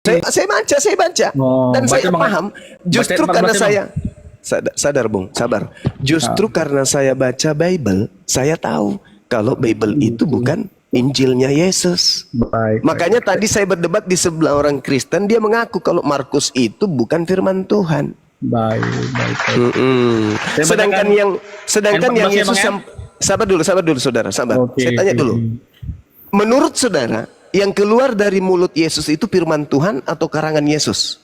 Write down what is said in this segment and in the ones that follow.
Saya baca Oh, dan baca saya Bang. paham. Justru Baca, karena Bang. saya sadar Bung, sabar. Justru karena saya baca Bible, saya tahu kalau Bible itu bukan Injilnya Yesus. Baik. Makanya tadi saya berdebat di sebelah orang Kristen, dia mengaku kalau Markus itu bukan firman Tuhan. Baik. Saya Sedangkan bacakan yang Bang, ya, Yesus Bang, ya? sabar dulu saudara, sabar. Oke, Saya tanya oke. dulu. Menurut saudara, yang keluar dari mulut Yesus itu firman Tuhan atau karangan Yesus?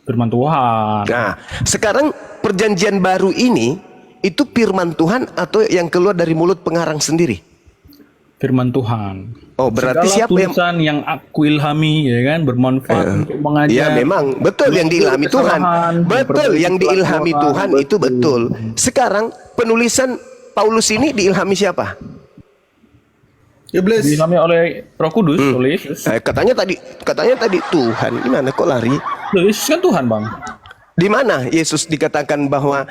Firman Tuhan. Nah, sekarang perjanjian baru ini itu firman Tuhan atau yang keluar dari mulut pengarang sendiri? Firman Tuhan. Oh, berarti Segala siapa yang tulisan yang aku ilhami, ya kan, bermanfaat untuk mengajar. ya memang betul yang diilhami Tuhan. kesalahan, Betul yang diilhami pelajaran, Tuhan itu betul. Sekarang penulisan Paulus ini diilhami siapa? Iblis. Diilhami oleh Roh Kudus, oleh Yesus. Katanya tadi Tuhan. Gimana kok lari? Loh, Yesus kan Tuhan, Bang. Di mana Yesus dikatakan bahwa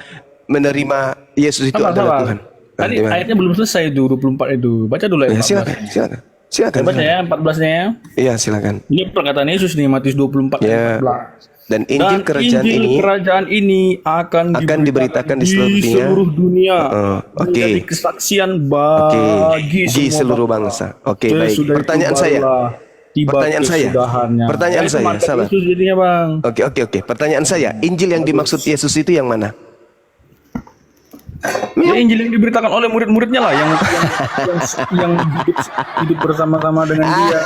menerima Yesus itu adalah Tuhan? Tadi Di mana? ayatnya belum selesai itu 24 itu. Baca dulu ayat Ya, 14. silakan. Baca ya 14-nya ya. Iya, silakan. Ini perkataan Yesus nih, Matius 24 Ya. ayat 14. Dan Injil kerajaan ini akan diberitakan di seluruh dunia. Oke. Menjadi kesaksian bagi seluruh bangsa. Oke, baik. Sesudah itu Pertanyaan saya. barulah tiba kesudahannya. Pertanyaan itu saya, Matius sabar. Yesus jadinya, Bang. Oke. Pertanyaan saya, Injil yang dimaksud Yesus itu yang mana? Ya, Injil yang diberitakan oleh murid-muridnya lah yang hidup bersama-sama dengan dia.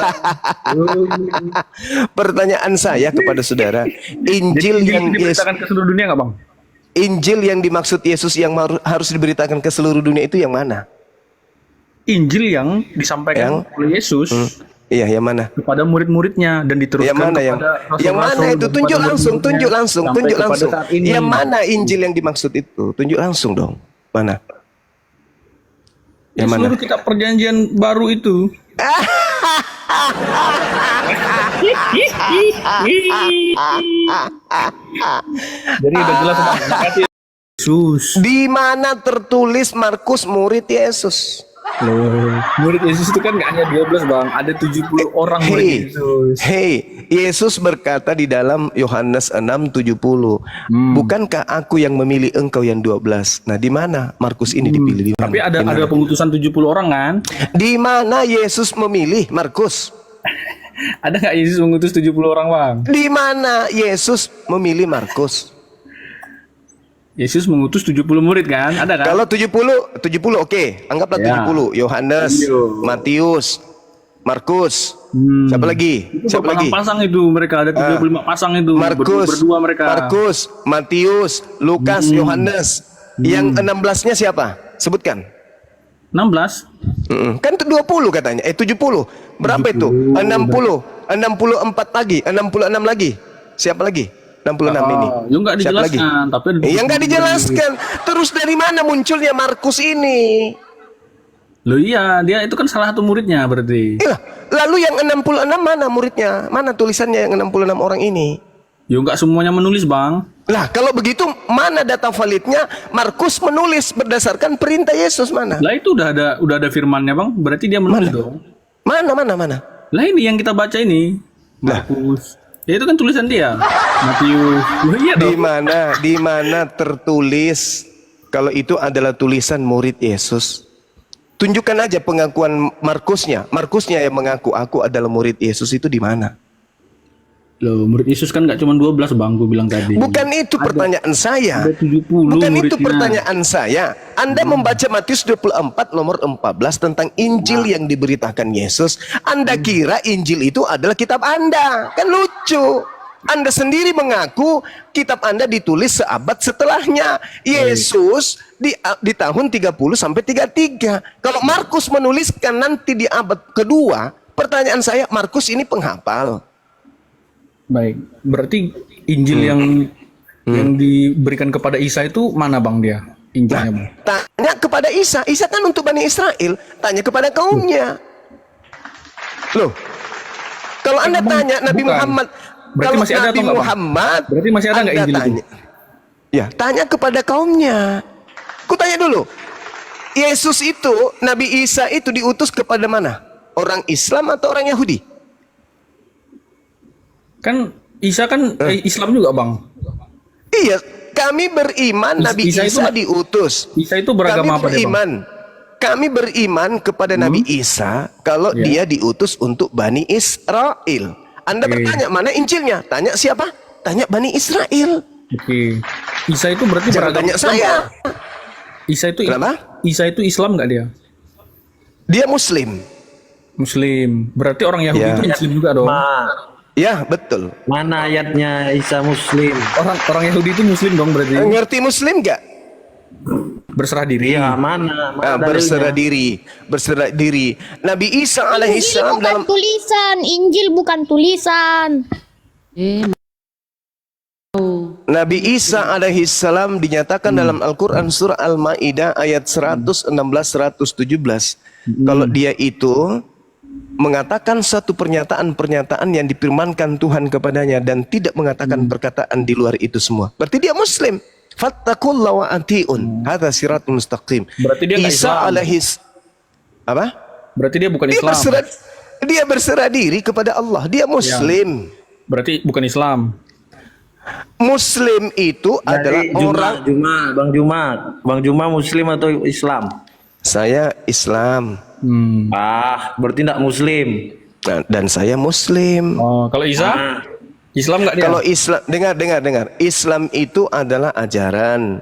Pertanyaan saya kepada saudara, Injil Jadi, yang diberitakan ke seluruh dunia nggak, Bang? Injil yang dimaksud Yesus yang harus diberitakan ke seluruh dunia itu yang mana? Injil yang disampaikan oleh Yesus Iya, yang mana? kepada murid-muridnya dan diteruskan Yang mana yang mana itu? Tunjuk langsung. Yang mana Injil yang dimaksud itu? Tunjuk langsung dong. Mana? Yang mana? Seluruh kitab perjanjian baru itu. Jadi udah jelas, Bang. Makasih, Yesus. Di mana tertulis Markus murid Yesus? Loh, murid Yesus itu kan nggak hanya 12, Bang. Ada 70 orang murid Yesus. Yesus berkata di dalam Yohanes 6:70, bukankah aku yang memilih engkau yang 12? Nah, di mana Markus ini dipilih? Di mana? Tapi ada pengutusan 70 orang kan? Di mana Yesus memilih Markus? Ada nggak Yesus mengutus 70 orang, Bang? Di mana Yesus memilih Markus? Yesus mengutus 70 murid kan? Ada kan? Kalau 70 oke. Anggaplah Ya. 70. Yohanes, Matius, Markus. Siapa lagi? Itu pasang itu mereka ada 35 pasang itu. Berdua mereka. Markus, Matius, Lukas, Yohanes. Yang 16-nya siapa? Sebutkan. 16. Kan 20 katanya. 70. Berapa itu? 60. 64 lagi, 66 lagi. Siapa lagi? 66 ini. Ya nggak Siapa lagi? dijelaskan, tapi Yang nggak dijelaskan. Terus dari mana munculnya Markus ini? Loh iya, dia itu kan salah satu muridnya berarti. Lalu yang 66 mana muridnya? Mana tulisannya yang 66 orang ini? Ya nggak semuanya menulis, Bang. Lah, kalau begitu mana data validnya Markus menulis berdasarkan perintah Yesus mana? Lah itu udah ada firmannya, Bang. Berarti dia menulis dong. Mana? Lah ini yang kita baca ini. Markus. Ya itu kan tulisan dia. Matius. Loh, iya dong. Di mana tertulis kalau itu adalah tulisan murid Yesus? Tunjukkan aja pengakuan Markusnya. Markusnya yang mengaku aku adalah murid Yesus itu di mana? Loh, murid Yesus kan nggak cuma 12, Bang, gue bilang tadi. Bukan itu pertanyaan saya. Ada 70 Bukan itu muridnya. pertanyaan saya. Anda membaca Matius 24 nomor 14 tentang Injil yang diberitakan Yesus. Anda kira Injil itu adalah kitab Anda. Kan lucu. Anda sendiri mengaku kitab Anda ditulis seabad setelahnya. Yesus di tahun 30 sampai 33. Kalau Markus menuliskan nanti di abad kedua, pertanyaan saya, Markus ini penghafal. Baik, berarti Injil yang diberikan kepada Isa itu mana, Bang, dia? Injilnya, Bang. Tanya kepada Isa. Isa kan untuk Bani Israel. Tanya kepada kaumnya. Loh, kalau Anda tanya Nabi bukan. Muhammad, Berarti kalau masih ada Nabi atau enggak, Bang? Muhammad, Berarti masih ada nggak Anda Injil itu? tanya. Ya, tanya kepada kaumnya. Ku tanya dulu. Yesus itu, Nabi Isa itu diutus kepada mana? Orang Islam atau orang Yahudi? Kan Isa kan Islam juga, Bang. Iya, kami beriman Nabi Isa Isa, itu- diutus. Isa itu beragama apa dia, Bang? Kami beriman kepada Nabi Isa kalau dia Ya. diutus untuk Bani Israel. Anda Oke. bertanya, mana Injilnya? Tanya siapa? Tanya Bani Israel. Oke. Isa itu berarti Jangan beragama tanya Islam saya. nggak? Kenapa? Isa itu Islam nggak dia? Dia Muslim. Muslim. Berarti orang Yahudi Ya. itu Muslim juga dong. Ya, betul. Mana ayatnya Isa Muslim? Orang Yahudi itu Muslim dong berarti. Ngerti Muslim nggak? Berserah diri. Iya, mana Berserah dalilnya? berserah diri. Nabi Isa alaihissalam Injil bukan dalam tulisan, Injil bukan tulisan. Nabi Isa alaihissalam dinyatakan dalam Al-Quran surah Al-Ma'idah ayat 116-117. Kalau dia itu mengatakan satu pernyataan-pernyataan yang difirmankan Tuhan kepadanya dan tidak mengatakan perkataan di luar itu semua. Berarti dia Muslim. Fattaqullaha wa ati'un. Hadza siratul mustaqim. Berarti dia nggak Isa Islam. Apa? Berarti dia bukan Dia Islam. berserah diri kepada Allah. Dia Muslim. Berarti bukan Islam. Muslim itu adalah Jadi orang. Bang Juma Muslim atau Islam? Saya Islam. Berarti enggak Muslim. Nah, dan saya Muslim. Oh, kalau Isa? Ah. Islam nggak dia? Kalau Islam, dengar. Islam itu adalah ajaran.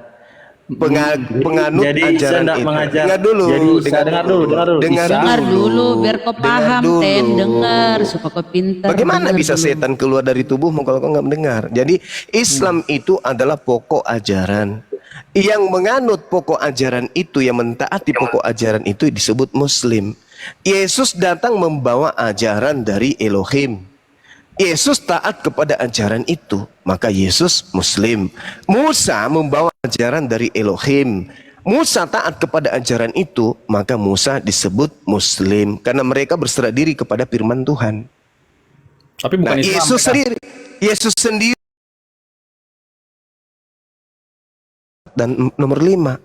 Penganut Jadi Isa ajaran enggak itu. mengajar. Dengar dulu. Jadi Isa dengar dulu. Dengar Isa. Dengar dulu biar kau Dengar paham, dulu. Ten. Dengar supaya kau pintar. Bagaimana Dengar bisa dulu. setan keluar dari tubuhmu kalau kau nggak mendengar? Jadi Islam itu adalah pokok ajaran. Yang menganut pokok ajaran itu, yang mentaati pokok ajaran itu disebut Muslim. Yesus datang membawa ajaran dari Elohim. Yesus taat kepada ajaran itu, maka Yesus Muslim. Musa membawa ajaran dari Elohim. Musa taat kepada ajaran itu, maka Musa disebut Muslim karena mereka berserah diri kepada firman Tuhan. Tapi bukan Nah, Islam. Yesus sendiri dan nomor 5.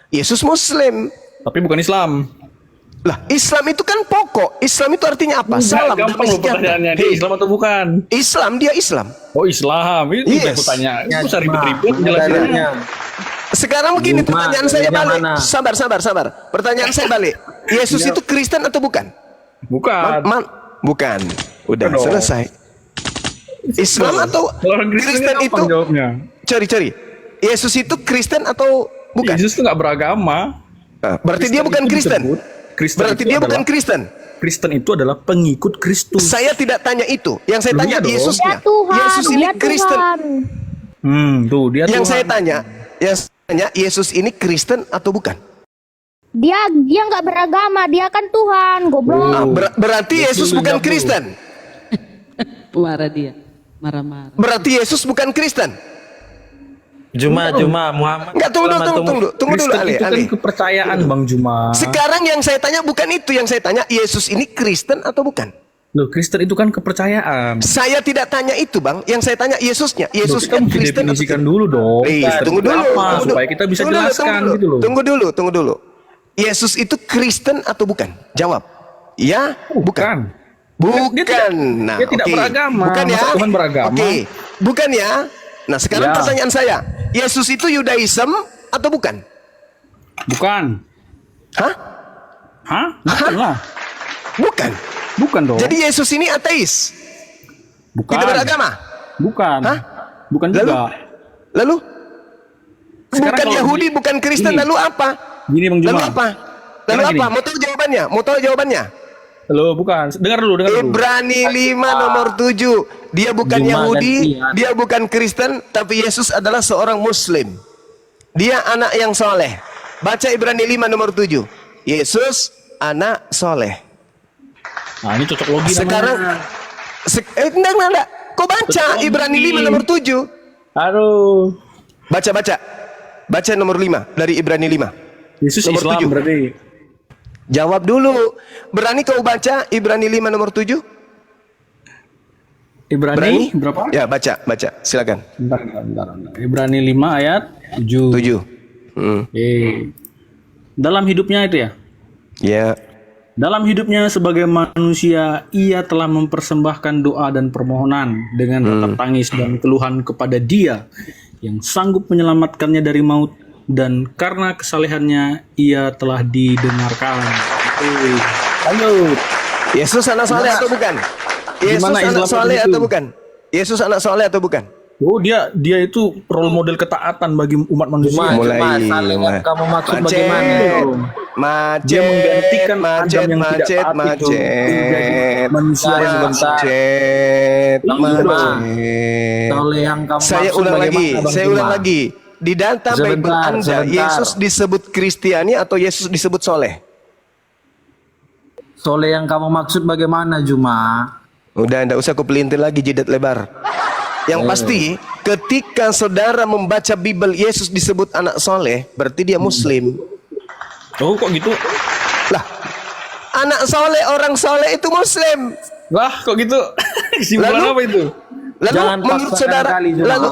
Yesus Muslim. Tapi bukan Islam. Lah, Islam itu kan pokok. Islam itu artinya apa? Salam, Gampang damai loh sejahtera. pertanyaannya. Dia Hei, Islam atau bukan? Islam, dia Islam. Oh, Islam. Itu udah Yes. aku tanya. Ya, Itu usah Juma. ribet-ribet jelasinnya. Dalilnya. Sekarang begini, Juma, pertanyaan saya dalilnya balik. mana? Sabar. Pertanyaan saya balik. Yesus itu Kristen atau bukan? Bukan. Bukan. Udah Dong. selesai. Islam atau Kalau orang Kristen Kristen itu? gampang jawabnya. Cari. Yesus itu Kristen atau bukan? Yesus itu nggak beragama. Nah, berarti dia bukan itu Kristen. disebut- Kristen Berarti itu dia bukan adalah- Kristen. Kristen itu adalah pengikut Kristus. Saya tidak tanya itu. Yang saya Loh, tanya iya dong. Yesusnya. Dia Tuhan, Yesus ini dia Kristen. Tuhan. Tuh dia Yang Tuhan. saya tanya, Yesus ini Kristen atau bukan? Dia nggak beragama, dia kan Tuhan, goblok. Ah, berarti Yesus bukan Kristen. Marah dia. Marah-marah. Berarti Yesus bukan Kristen. Juma Muhammad. Enggak, tunggu dulu Kristen Ali. itu kan kepercayaan, Bang Juma. Sekarang yang saya tanya bukan itu, yang saya tanya Yesus ini Kristen atau bukan? Loh, Kristen itu kan kepercayaan. Saya tidak tanya itu, Bang. Yang saya tanya Yesusnya. Loh, Yesus kita kan mesti Kristen atau definisikan dulu dong. Please, tunggu Itu dulu, apa, tunggu dulu. supaya kita bisa Tunggu dulu, jelaskan gitu loh. Tunggu dulu. Yesus itu Kristen atau bukan? Jawab. Ya, bukan. Dia tidak- Nah, dia tidak oke. beragama. Bukan ya? Masa Tuhan beragama? Oke. Bukan ya? Nah, sekarang Ya. pertanyaan saya. Yesus itu Yudaism atau bukan? Bukan. Hah? Hah? Bukan lah. Bukan. Bukan dong. Jadi Yesus ini ateis. bukan. Tidak beragama. Bukan. Hah? Bukan Lalu? juga. Lalu? Sekarang Bukan kalau Yahudi, gini- bukan Kristen, gini. lalu apa? Gini, Bang Juma. Lalu apa? Lalu Sekarang apa? gini. Mau tahu jawabannya? Loh, bukan. Dengar dulu. Ibrani 5 nomor 7. Dia bukan Juma Yahudi, gantian. dia bukan Kristen, tapi Yesus adalah seorang Muslim. Dia anak yang soleh. Baca Ibrani 5 nomor 7. Yesus anak soleh. Nah, ini cocok logi Sekarang, namanya. enggak. Kau baca Betul. Ibrani 5 nomor 7. Aduh. Baca. Baca nomor 5 dari Ibrani 5. Yesus Nomor Islam 7. berarti. Jawab dulu. Berani kau baca Ibrani 5 nomor 7? Ibrani berapa? Ya, baca. Silakan. Bentar. Ibrani 5 ayat 7. 7. Hmm. Dalam hidupnya itu ya. Ya. Dalam hidupnya sebagai manusia, ia telah mempersembahkan doa dan permohonan dengan ratap tangis dan keluhan kepada Dia yang sanggup menyelamatkannya dari maut, dan karena kesalehannya ia telah didengarkan. Lanjut. Yesus anak soleh atau bukan? Yesus Gimana anak Islam soleh itu? atau bukan? Yesus anak soleh atau bukan? Oh, dia itu role model ketaatan bagi umat manusia. Mulai, saleh yang kamu maksud macet, bagaimana itu? macet, Dia menggantikan macet, Adam yang tidak macet, taat itu macet, menjadi manusia yang sebentar. macet, Lama. macet. Saleh yang kamu Saya maksud ulang lagi, bagaimana, Bang saya Juma? ulang lagi. Di data Bible Sebentar, Anda, sebentar. Yesus disebut Kristiani atau Yesus disebut soleh? Saleh yang kamu maksud bagaimana, Juma? Udah, enggak usah aku pelintir lagi jidat lebar. Yang pasti, ketika saudara membaca Bible Yesus disebut anak soleh, berarti dia Muslim. Oh, kok gitu? Lah, anak soleh, orang soleh itu Muslim. Lah, kok gitu? Kesimpulan Lalu- apa itu? Lalu Jangan menurut paksakan saudara, kali, Juma. lalu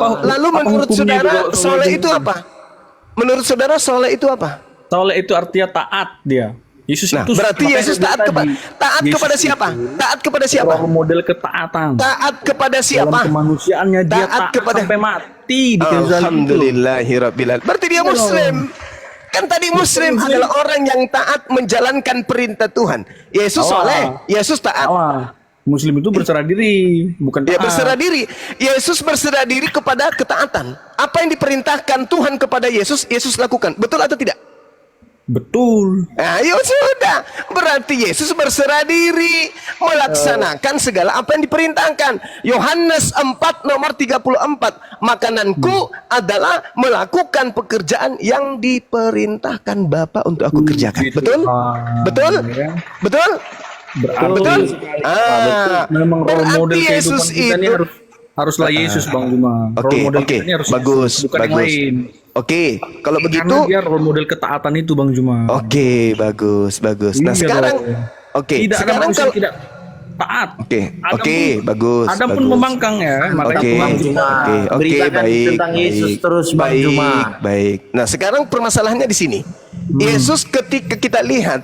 Apa menurut hukumnya saudara itu kalau soleh soleh itu apa? Menurut saudara soleh itu apa? Soleh itu artinya taat dia. Yesus Nah, itu berarti makanya Yesus dia taat tadi, kepada Yesus kepada siapa? itu Taat kepada siapa? role model ketaatan. Taat kepada siapa? Dalam kemanusiaannya dia Taat taat kepada- sampai mati di kayu salib itu. Alhamdulillahirabbil alamin. Berarti dia Muslim. Kan tadi Muslim adalah orang yang taat menjalankan perintah Tuhan. Yesus soleh, Yesus taat. Awal. Muslim itu berserah diri, bukan Dia taat. berserah diri. Yesus berserah diri kepada ketaatan. Apa yang diperintahkan Tuhan kepada Yesus, Yesus lakukan. Betul atau tidak? Betul. Nah, ya sudah. Berarti Yesus berserah diri melaksanakan segala apa yang diperintahkan. Yohanes 4 nomor 34. Makananku adalah melakukan pekerjaan yang diperintahkan Bapa untuk aku kerjakan. Betul? Betul? Betul? Betul? Memang role berarti model Yesus kehidupan kita ini itu harus Yesus, Bang Juma. Oke, Role model oke, kita ini harus bagus, Yesus, bukan yang bagus. lain. Oke, kalau begitu, Karena dia role model ketaatan itu, Bang Juma. oke, bagus, bagus. Nah, Iya sekarang, dong. oke, Tidak ada sekarang manusia kalau, yang tidak taat. oke, Adam oke, pun- bagus, Adam pun bagus. membangkang ya. Makanya Oke, Bang Juma. oke, oke, Beritakan baik, tentang Yesus baik, terus, Bang baik, Juma. baik. Nah, sekarang permasalahannya di sini. Yesus ketika kita lihat,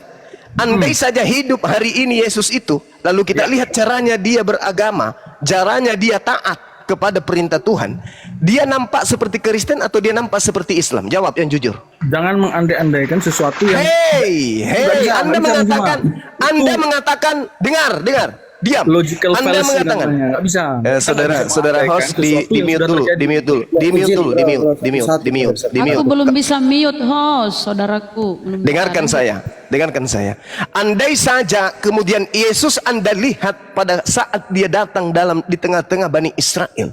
andai saja hidup hari ini Yesus itu, lalu kita lihat caranya dia beragama, caranya dia taat kepada perintah Tuhan, dia nampak seperti Kristen atau dia nampak seperti Islam? Jawab yang jujur. jangan mengandai-andaikan sesuatu yang Hey, bisa, Anda nggak bisa, mengatakan, Juma. Anda mengatakan, dengar, diam. logical Anda fallacy mengatakan, namanya. Nggak bisa. saudara, Kita saudara mengandaikan host sesuatu di yang mute sudah dulu, terjadi. di mute dulu, di mute dulu, di mute, di mute, di mute, di Aku mute. belum bisa mute host, saudaraku. Belum Dengarkan bisa. saya, dengarkan saya. Andai saja kemudian Yesus Anda lihat pada saat dia datang di tengah-tengah Bani Israel,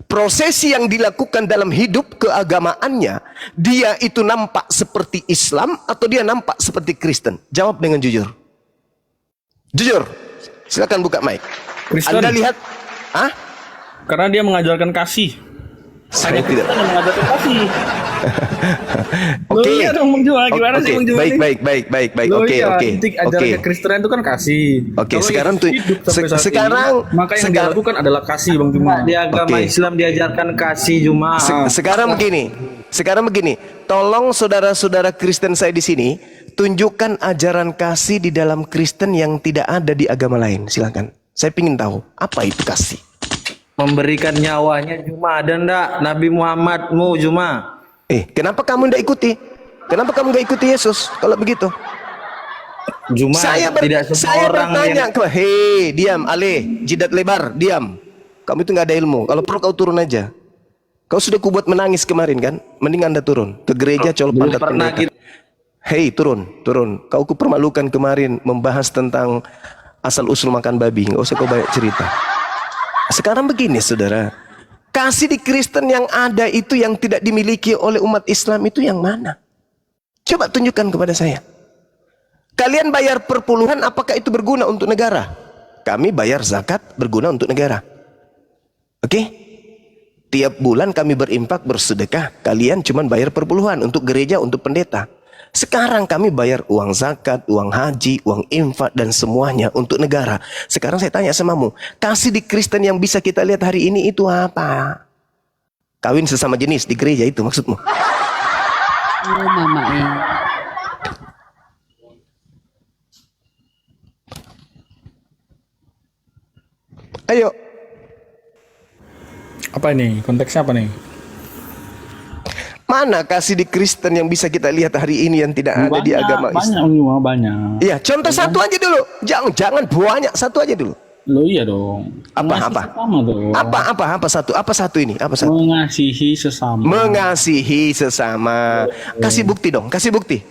prosesi yang dilakukan dalam hidup keagamaannya, dia itu nampak seperti Islam atau dia nampak seperti Kristen? Jawab dengan jujur. Jujur. Silakan buka mic. Kristen. Anda lihat, Karena dia mengajarkan kasih. saya tidak. Dia mengajarkan kasih. Oke. Loh, iya dong, Bang Juma. Gimana Oke, sih, Bang Juma baik, nih? baik. Loh, Oke, iya, oke, intik oke. ajaran kekristenan itu kan kasih. Oke, Kalau sekarang Yesus tuh- hidup sampai saat sekarang- ini, maka yang dia sekarang- lakukan adalah kasih, Bang Juma. Di agama Oke. Islam diajarkan kasih, Juma. Sekarang begini, tolong saudara-saudara Kristen saya di sini tunjukkan ajaran kasih di dalam Kristen yang tidak ada di agama lain. Silakan. Saya ingin tahu apa itu kasih. Memberikan nyawanya, Juma. Ada ndak Nabi Muhammadmu, Juma? Kenapa kamu tidak ikuti? Kenapa kamu nggak ikuti Yesus? Kalau begitu, Juma tidak semua saya orang bertanya yang ke, hei, diam, Ale, jidat lebar, diam. Kamu itu nggak ada ilmu. Kalau perlu kau turun aja. Kau sudah kubuat menangis kemarin kan? Mending Anda turun ke gereja colok belum pantat pernah pendeta. kita. Hei, turun. Kau kupermalukan kemarin membahas tentang asal usul makan babi. Nggak usah kau banyak cerita. Sekarang begini, saudara. Kasih di Kristen yang ada itu yang tidak dimiliki oleh umat Islam itu yang mana? Coba tunjukkan kepada saya. Kalian bayar perpuluhan, apakah itu berguna untuk negara? Kami bayar zakat, berguna untuk negara. Oke? Tiap bulan kami berimpak, bersedekah. Kalian cuma bayar perpuluhan untuk gereja, untuk pendeta. Sekarang kami bayar uang zakat, uang haji, uang infak dan semuanya untuk negara. Sekarang saya tanya samamu, kasih di Kristen yang bisa kita lihat hari ini itu apa? Kawin sesama jenis di gereja itu maksudmu? Oh, mama Ayo. Apa ini? Konteksnya apa nih? Mana kasih di Kristen yang bisa kita lihat hari ini yang tidak ada di agama Islam? Banyak. Iya, contoh satu aja dulu. Jangan banyak, satu aja dulu. Lo iya dong. Apa? Sama dong. Apa satu ini? Apa satu? Mengasihi sesama. Mengasihi sesama. Kasih bukti dong, kasih bukti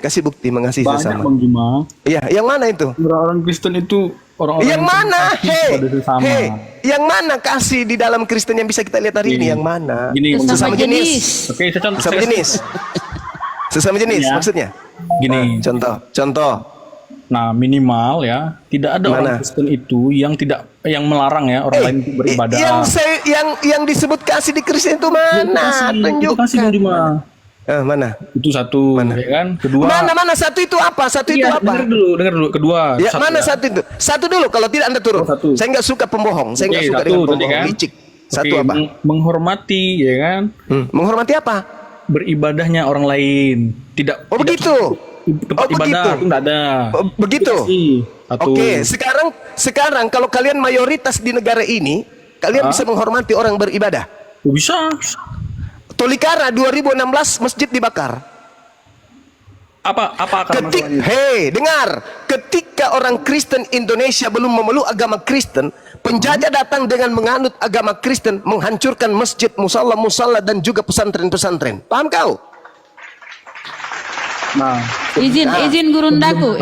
mengasihi Banyak sesama. Bang Juma. Iya, yang mana itu? Orang Kristen itu orang-orang Yang mana? kasih kepada sesama. Yang mana kasih di dalam Kristen yang bisa kita lihat hari ini? Yang mana? Gini, Sesama jenis. Oke, Sesama jenis. Sesama jenis Ya. maksudnya. Gini. Contoh. Nah, minimal ya, tidak ada orang Kristen itu yang melarang ya orang lain untuk beribadah. Yang disebut kasih di Kristen itu mana? Itu kasih Bang Juma. Mana? Itu satu, ya kan? Kedua. Mana satu itu apa? Satu itu apa? Dengar dulu. Kedua. Ya, mana satu itu? Satu dulu, kalau tidak Anda turun. Satu. Saya nggak suka pembohong. Saya nggak suka Satu, dengan tadi pembohong kan? licik. Satu apa? Menghormati, ya kan? Menghormati apa? Beribadahnya orang lain. Tidak. Oh, begitu. Tempat ibadah begitu. itu enggak ada. Begitu. Satu. Oke, sekarang kalau kalian mayoritas di negara ini, kalian bisa menghormati orang beribadah. Oh, bisa. Tolikara 2016 masjid dibakar. Apa akan masalahnya? Dengar, ketika orang Kristen Indonesia belum memeluk agama Kristen, penjajah datang dengan menganut agama Kristen, menghancurkan masjid, musala dan juga pesantren-pesantren. Paham kau? Nah, Izin gurundaku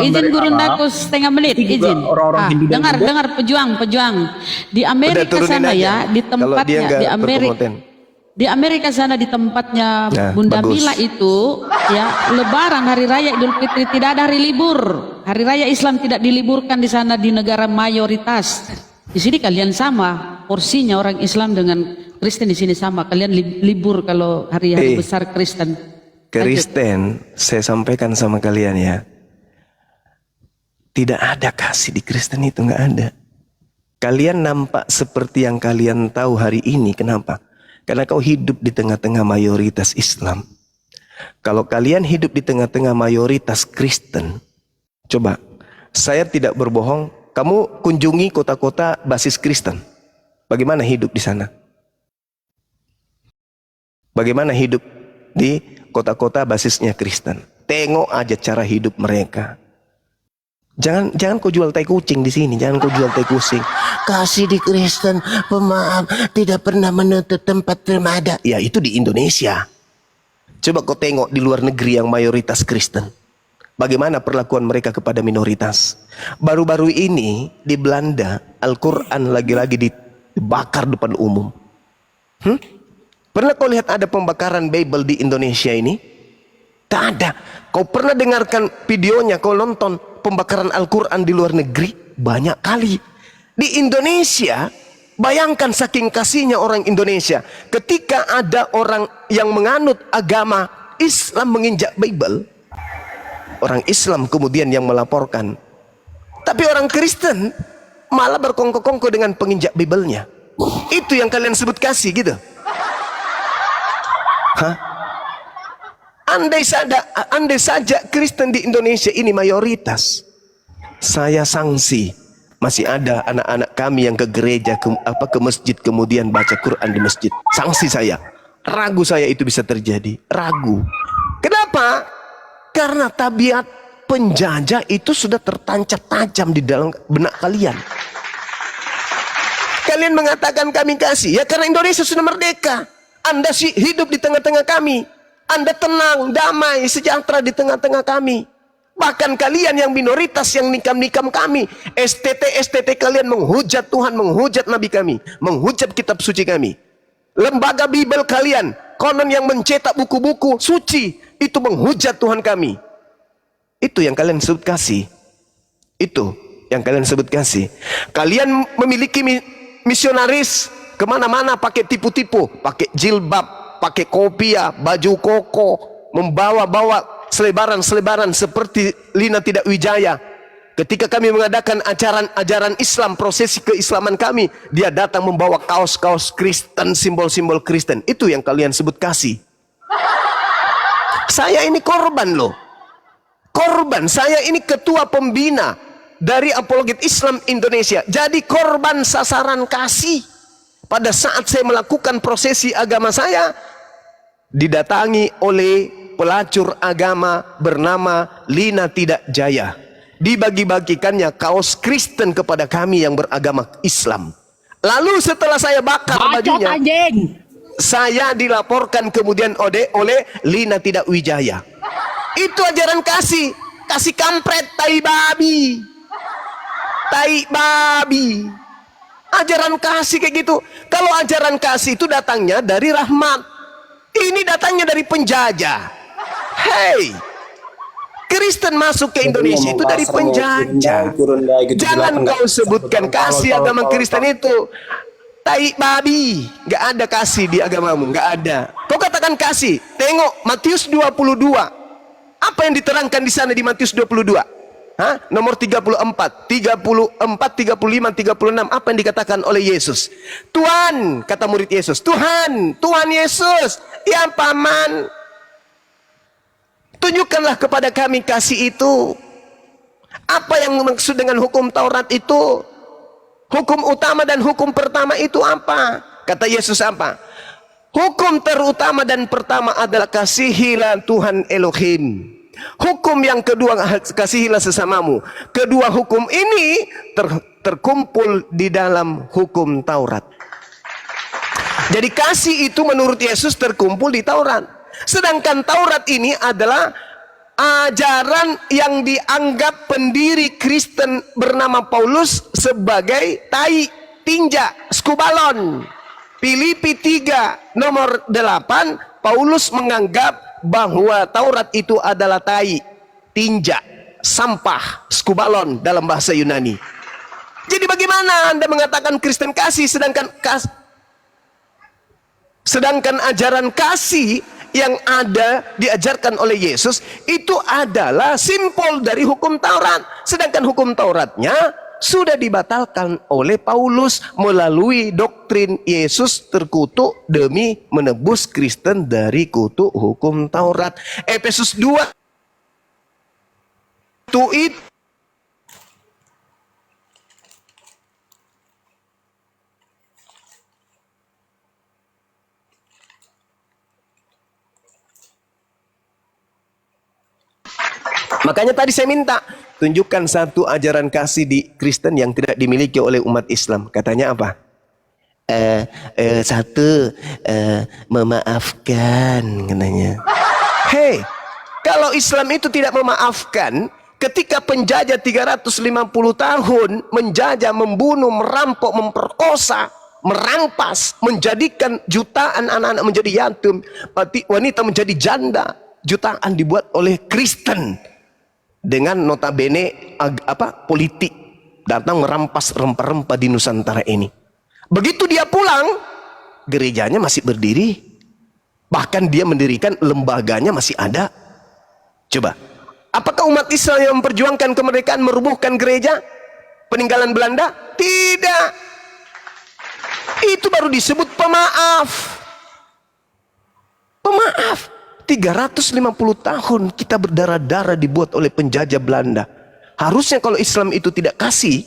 setengah menit. Juga Izin. orang-orang Hindu dan Dengar pejuang. Di Amerika turunin sana aja. ya, di Kalau dia tempatnya nggak di Amerika. berkompeten. Di Amerika sana di tempatnya Bunda bagus. Mila itu ya, Lebaran hari raya Idul Fitri tidak ada hari libur. Hari raya Islam tidak diliburkan di sana di negara mayoritas. Di sini kalian sama porsinya orang Islam dengan Kristen di sini sama. Kalian libur kalau hari-hari besar Kristen. Kristen, saya sampaikan sama kalian ya, tidak ada kasih di Kristen itu, nggak ada. Kalian nampak seperti yang kalian tahu hari ini, kenapa? Karena kau hidup di tengah-tengah mayoritas Islam. Kalau kalian hidup di tengah-tengah mayoritas Kristen, coba, saya tidak berbohong, kamu kunjungi kota-kota basis Kristen. Bagaimana hidup di sana? Bagaimana hidup di kota-kota basisnya Kristen? Tengok aja cara hidup mereka. Jangan kau jual tai kucing di sini, jangan kau jual tai kucing. Kasih di Kristen, pemaaf, tidak pernah menutup tempat remaja. Ya, itu di Indonesia. Coba kau tengok di luar negeri yang mayoritas Kristen. Bagaimana perlakuan mereka kepada minoritas. Baru-baru ini di Belanda, Al-Quran lagi-lagi dibakar depan umum. Pernah kau lihat ada pembakaran Bible di Indonesia ini? Tak ada. Kau pernah dengarkan videonya, kau nonton pembakaran Al-Quran di luar negeri? Banyak kali. Di Indonesia, bayangkan saking kasihnya orang Indonesia. Ketika ada orang yang menganut agama Islam menginjak Bible, orang Islam kemudian yang melaporkan. Tapi orang Kristen malah berkongko-kongko dengan penginjak Bible-nya. Itu yang kalian sebut kasih gitu. Andai saja Kristen di Indonesia ini mayoritas, saya sanksi masih ada anak-anak kami yang ke gereja, ke masjid kemudian baca Quran di masjid. Sanksi saya, ragu saya itu bisa terjadi, ragu. Kenapa? Karena tabiat penjajah itu sudah tertancap tajam di dalam benak kalian. Kalian mengatakan kami kasih, ya karena Indonesia sudah merdeka. Anda sih hidup di tengah-tengah kami. Anda tenang, damai, sejahtera di tengah-tengah kami. Bahkan kalian yang minoritas yang nikam-nikam kami, STT kalian menghujat Tuhan, menghujat Nabi kami, menghujat kitab suci kami. Lembaga Bible kalian, konon yang mencetak buku-buku suci, itu menghujat Tuhan kami. Itu yang kalian sebut kasih. Itu yang kalian sebut kasih. Kalian memiliki misionaris kemana-mana pakai tipu-tipu, pakai jilbab, pakai kopiah, baju koko, membawa-bawa selebaran-selebaran seperti Lina Tidak Wijaya. Ketika kami mengadakan ajaran Islam, prosesi keislaman kami, dia datang membawa kaos-kaos Kristen, simbol-simbol Kristen. Itu yang kalian sebut kasih. Saya ini korban loh. Korban, saya ini ketua pembina dari apologet Islam Indonesia jadi korban sasaran kasih. Pada saat saya melakukan prosesi agama saya, didatangi oleh pelacur agama bernama Lina Tidak Jaya. Dibagi-bagikannya kaos Kristen kepada kami yang beragama Islam. Lalu setelah saya bakar bajunya, saya dilaporkan kemudian oleh Lina Tidak Wijaya. Itu ajaran kasih. Kasih kampret, tai babi. Tai babi. Ajaran kasih kayak gitu. Kalau ajaran kasih itu datangnya dari rahmat. Ini datangnya dari penjajah. Hey, Kristen masuk ke Indonesia itu dari penjajah. Jangan kau sebutkan kasih agama Kristen itu. Tai babi. Gak ada kasih di agamamu. Gak ada. Kau katakan kasih. Tengok Matius 22. Apa yang diterangkan di sana di Matius 22? Nomor 34, 35, 36. Apa yang dikatakan oleh Yesus? Tuhan, kata murid Yesus. Tuhan Yesus. Ya paman, tunjukkanlah kepada kami kasih itu. Apa yang maksud dengan hukum Taurat itu? Hukum utama dan hukum pertama itu apa? Kata Yesus apa? Hukum terutama dan pertama adalah kasihilah Tuhan Elohim. Hukum yang kedua, kasihilah sesamamu. Kedua hukum ini terkumpul di dalam hukum Taurat. Jadi kasih itu menurut Yesus terkumpul di Taurat. Sedangkan Taurat ini adalah ajaran yang dianggap pendiri Kristen bernama Paulus sebagai tai, tinja, skubalon. Filipi 3 nomor 8, Paulus menganggap bahwa Taurat itu adalah tai, tinja, sampah, skubalon dalam bahasa Yunani. Jadi bagaimana Anda mengatakan Kristen kasih sedangkan ajaran kasih yang ada diajarkan oleh Yesus itu adalah simbol dari hukum Taurat. Sedangkan hukum Tauratnya sudah dibatalkan oleh Paulus melalui doktrin Yesus terkutuk demi menebus Kristen dari kutuk hukum Taurat. Efesus 2 itu makanya tadi saya minta tunjukkan satu ajaran kasih di Kristen yang tidak dimiliki oleh umat Islam. Katanya apa? Memaafkan katanya. Hei, kalau Islam itu tidak memaafkan, ketika penjajah 350 tahun menjajah, membunuh, merampok, memperkosa, merampas, menjadikan jutaan anak-anak menjadi yatim, wanita menjadi janda, jutaan dibuat oleh Kristen dengan notabene politik datang merampas rempah-rempah di Nusantara ini. Begitu dia pulang, gerejanya masih berdiri, bahkan dia mendirikan lembaganya masih ada. Coba, apakah umat Islam yang memperjuangkan kemerdekaan merubuhkan gereja peninggalan Belanda? Tidak. Itu baru disebut pemaaf. Pemaaf. 350 tahun kita berdarah-darah dibuat oleh penjajah Belanda. Harusnya kalau Islam itu tidak kasih,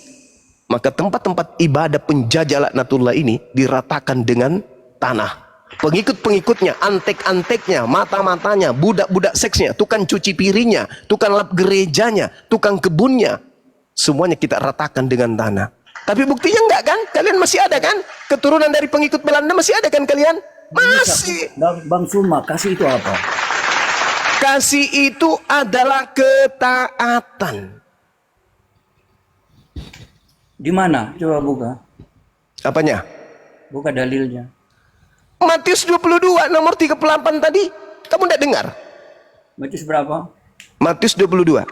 maka tempat-tempat ibadah penjajah laknatullah ini diratakan dengan tanah. Pengikut-pengikutnya, antek-anteknya, mata-matanya, budak-budak seksnya, tukang cuci piringnya, tukang lap gerejanya, tukang kebunnya, semuanya kita ratakan dengan tanah. Tapi buktinya enggak kan? Kalian masih ada kan? Keturunan dari pengikut Belanda masih ada kan kalian? Masih. Bang Suma, kasih itu apa? Kasih itu adalah ketaatan. Di mana? Coba buka. Apanya? Buka dalilnya. Matius 22 nomor 38 tadi. Kamu tidak dengar? Matius berapa? Matius 22.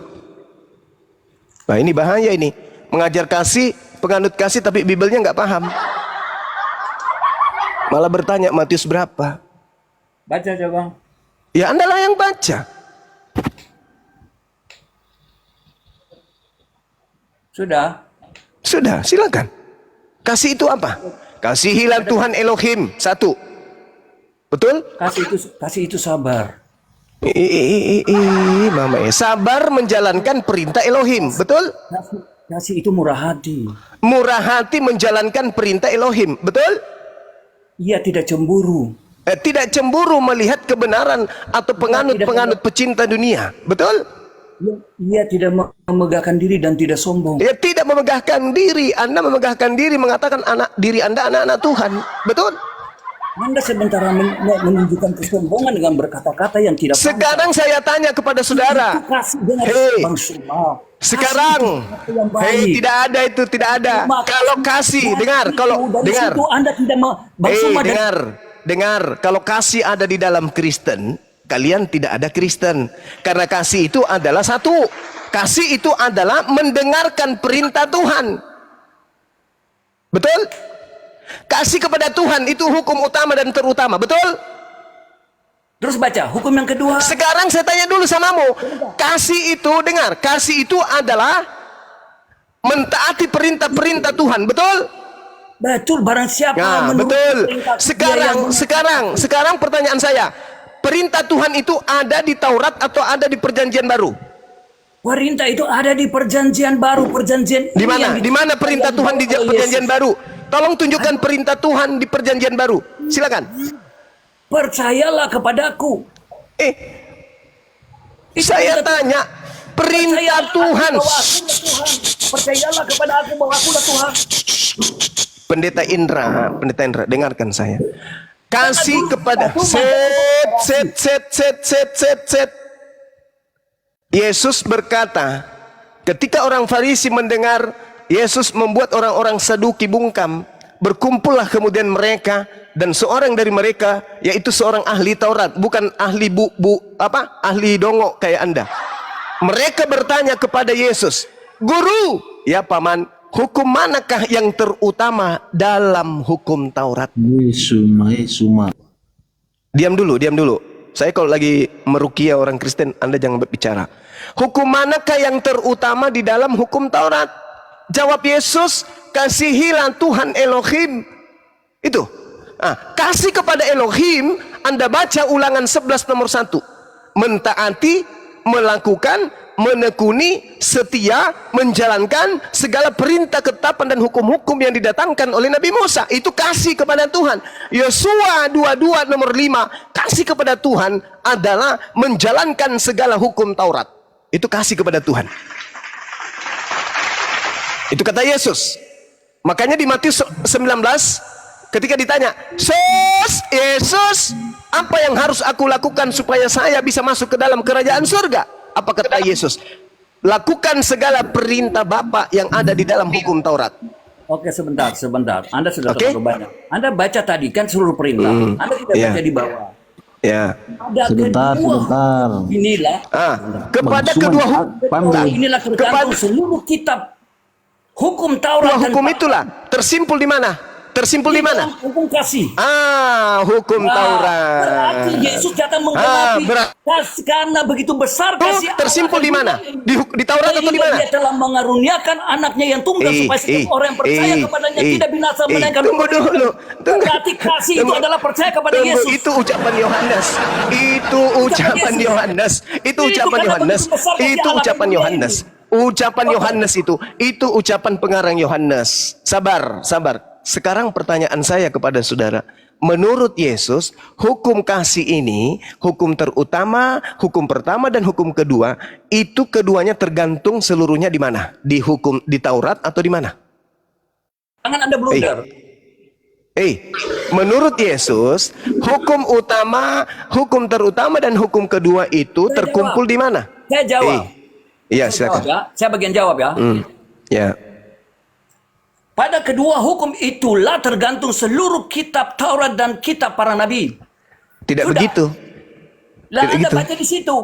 Nah ini bahaya ini. Mengajar kasih, penganut kasih tapi Bibelnya nggak paham. Malah bertanya Matius berapa? Baca coba. Ya Anda lah yang baca. Sudah. Sudah, silakan. Kasih itu apa? Kasihilah Tuhan Elohim. Satu. Betul? Kasih itu sabar. Mama, sabar menjalankan perintah Elohim. Betul? Kasih itu murah hati. Murah hati menjalankan perintah Elohim, betul? Ia tidak cemburu. Tidak cemburu melihat kebenaran atau penganut-penganut pecinta dunia, betul? Ia tidak memegahkan diri dan tidak sombong. Ya, tidak memegahkan diri. Anda memegahkan diri, mengatakan diri Anda anak-anak Tuhan, betul? Anda sementara menunjukkan kesombongan dengan berkata-kata yang tidak pantas. Sekarang saya tanya kepada saudara. Itu kasih dengan Hei, Bang Suma. sekarang, Kasih itu yang baik. hei, tidak ada itu, tidak ada. Maka Kalau kasih, dari dengar, itu, kalau dari dengar. situ Anda tidak Bang Hei, Suma dan- dengar. Kalau kasih ada di dalam Kristen, kalian tidak ada Kristen. Karena kasih itu adalah satu. Kasih itu adalah mendengarkan perintah Tuhan. Betul? Kasih kepada Tuhan itu hukum utama dan terutama, betul? Terus baca hukum yang kedua. Sekarang saya tanya dulu samamu. Kasih itu, dengar, kasih itu adalah mentaati perintah-perintah Tuhan, betul? Betul, barang siapa Nah, menurut betul. perintah dia yang- Sekarang pertanyaan saya. Perintah Tuhan itu ada di Taurat atau ada di Perjanjian Baru? perintah itu ada di perjanjian baru, perjanjian Di ini mana? yang Di mana perintah Tuhan di oleh Perjanjian Yesus. Baru? Tolong tunjukkan perintah Tuhan di Perjanjian Baru. Silakan. Percayalah kepadaku. Saya tanya, perintah Tuhan. bahwa akulah Tuhan. Percayalah kepada aku bahwa akulah Tuhan. Pendeta Indra, dengarkan saya. Kasih kepada set. Yesus berkata, ketika orang Farisi mendengar Yesus membuat orang-orang Saduki bungkam, berkumpullah kemudian mereka dan seorang dari mereka, yaitu seorang ahli Taurat, bukan ahli ahli dongo kayak Anda. Mereka bertanya kepada Yesus, "Guru, ya paman, hukum manakah yang terutama dalam hukum Taurat?" Suma. Diam dulu. Saya kalau lagi merukia orang Kristen, Anda jangan berbicara. Hukum manakah yang terutama di dalam hukum Taurat? Jawab Yesus, kasihilah Tuhan Elohim. Itu. Kasih kepada Elohim, Anda baca Ulangan 11 nomor 1. Mentaati, melakukan, menekuni, setia, menjalankan segala perintah, ketetapan dan hukum-hukum yang didatangkan oleh Nabi Musa. Itu kasih kepada Tuhan. Yosua 22 nomor 5, kasih kepada Tuhan adalah menjalankan segala hukum Taurat. Itu kasih kepada Tuhan. Itu kata Yesus. Makanya di Matius 19 ketika ditanya, Yesus, apa yang harus aku lakukan supaya saya bisa masuk ke dalam kerajaan surga? Apa kata Yesus? Lakukan segala perintah Bapa yang ada di dalam hukum Taurat. Oke, sebentar. Anda sudah Oke. terlalu banyak. Anda baca tadi kan seluruh perintah. Anda tidak Iya. baca di bawah. Ya. Ada Sebentar. Inilah. Kepada Bang kedua Suman, Inilah tergantung seluruh kitab hukum Taurat dan hukum itulah tersimpul di mana? Tersimpul di mana? hukum kasih. Hukum Taurat. Berarti Yesus datang menggenapi kasih karena begitu besar kasih Allah Tersimpul di mana? Di Taurat atau di sehingga mana? Dia telah mengaruniakan anaknya yang tunggal supaya setiap orang yang percaya kepadanya tidak binasa melainkan tunggu dulu. Berarti kasih itu adalah percaya kepada Yesus. Itu ucapan Yohanes. Itu ucapan Yohanes. Itu ucapan pengarang Yohanes. Sabar. Sekarang pertanyaan saya kepada saudara, menurut Yesus, hukum kasih ini, hukum terutama, hukum pertama dan hukum kedua, itu keduanya tergantung seluruhnya di mana? Di Taurat atau di mana? Jangan Anda blunder. Menurut Yesus, hukum utama, hukum terutama dan hukum kedua itu terkumpul di mana? Saya jawab. Iya, Jawab silakan. ya. Saya bagian jawab ya. Ya. Pada kedua hukum itulah tergantung seluruh kitab Taurat dan kitab para nabi. Tidak Sudah. begitu. Lah Tidak Anda gitu. baca di situ.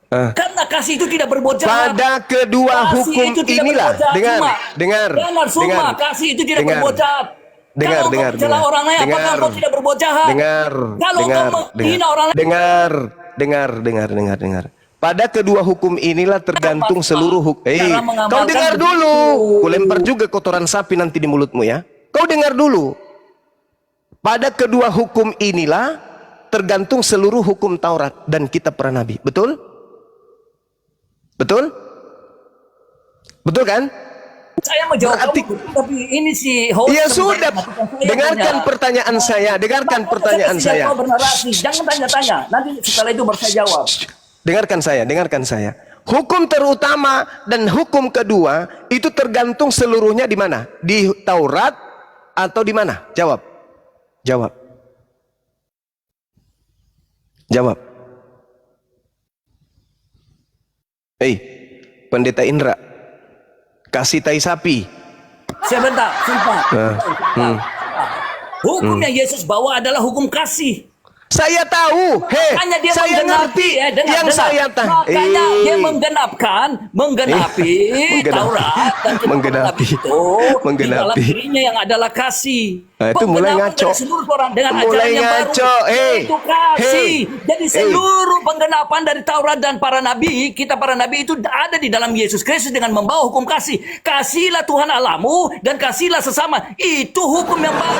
Karena kasih itu tidak berbuat jahat. Pada kedua Kasih hukum itu tidak inilah, berbuat jahat. dengar. Kasih itu tidak Dengar. berbuat jahat. Dengar, Kalau dengar, kau mencela dengar. orang lain, apakah Dengar. kau tidak berbuat jahat? Kalau kau menghina orang lain, Dengar. Pada kedua hukum inilah tergantung seluruh hukum. Cara mengamalkan Kau dengar begitu. dulu. Ku lempar juga kotoran sapi nanti di mulutmu ya. Kau dengar dulu. Pada kedua hukum inilah tergantung seluruh hukum Taurat dan kitab para nabi. Betul? Betul? Betul kan? Saya mau jawab Berarti- kamu, tapi ini si host Ya yang sudah, matikan saya dengarkan punya. pertanyaan saya, dengarkan Makanya pertanyaan saya saya. mau bernarasi, jangan tanya-tanya. Nanti setelah itu baru saya jawab. Dengarkan saya. Hukum terutama dan hukum kedua itu tergantung seluruhnya di mana? Di Taurat atau di mana? Jawab. Jawab. Jawab. Pendeta Indra, kasih tai sapi. Sebentar, sumpah. Hukum yang Yesus bawa adalah hukum kasih. Saya tahu, Makanya dia saya ngerti yang saya tahu. Makanya dia menggenapi Taurat dan kita Menggenapi. itu di dalam Menggenapi. dirinya yang adalah kasih. Nah, itu mulai Penggenapan ngaco. dari seluruh orang dengan Mulai ajaran yang ngaco. baru itu kasih. Jadi Hey. seluruh penggenapan dari Taurat dan para nabi, kita para nabi itu ada di dalam Yesus Kristus dengan membawa hukum kasih. Kasihlah Tuhan Allahmu dan kasihlah sesama. Itu hukum yang baru.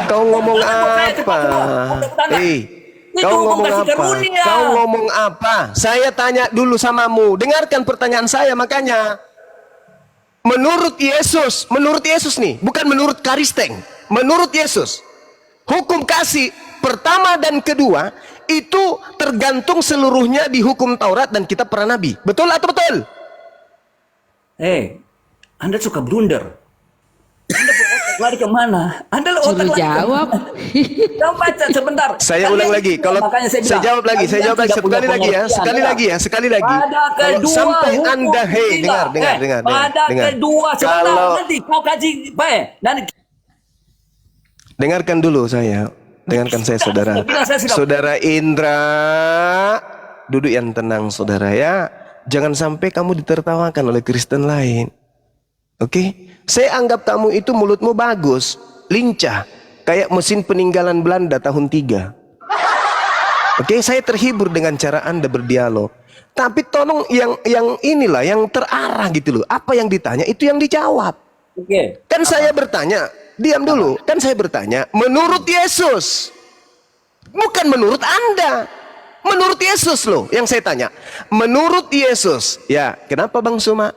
Kau ngomong Itu apa? Kau hukum ngomong kasih apa? karunia. Kau ngomong apa? Saya tanya dulu samamu. Dengarkan pertanyaan saya makanya. Menurut Yesus nih, bukan menurut Karisteng. Menurut Yesus, hukum kasih pertama dan kedua itu tergantung seluruhnya di hukum Taurat dan kitab para nabi. Betul atau betul? Anda suka blunder. Anda lari kemana? Anda Suruh jawab. Kamu baca sebentar. Saya ulang lagi. Kalau Makanya saya bilang, jawab lagi, kalian tidak punya sekali lagi ya, pengertian, sekali lagi. Pada Kalau kedua sampai hukum Anda, kita. dengar. Pada kedua sebentar Kalau nanti kau kaji baik. Nanti dengarkan dulu saya. Dengarkan saya saudara. Saya bilang saya sudah- Saudara Indra, duduk yang tenang saudara ya. Jangan sampai kamu ditertawakan oleh Kristen lain. Oke? Saya anggap kamu itu mulutmu bagus, lincah, kayak mesin peninggalan Belanda tahun 3. Oke, saya terhibur dengan cara Anda berdialog. Tapi tolong yang inilah yang terarah gitu loh. Apa yang ditanya itu yang dijawab. Oke. Kan saya bertanya, diam dulu. Kan saya bertanya, menurut Yesus. Bukan menurut Anda. Menurut Yesus loh yang saya tanya. Menurut Yesus. Ya, kenapa Bang Suma?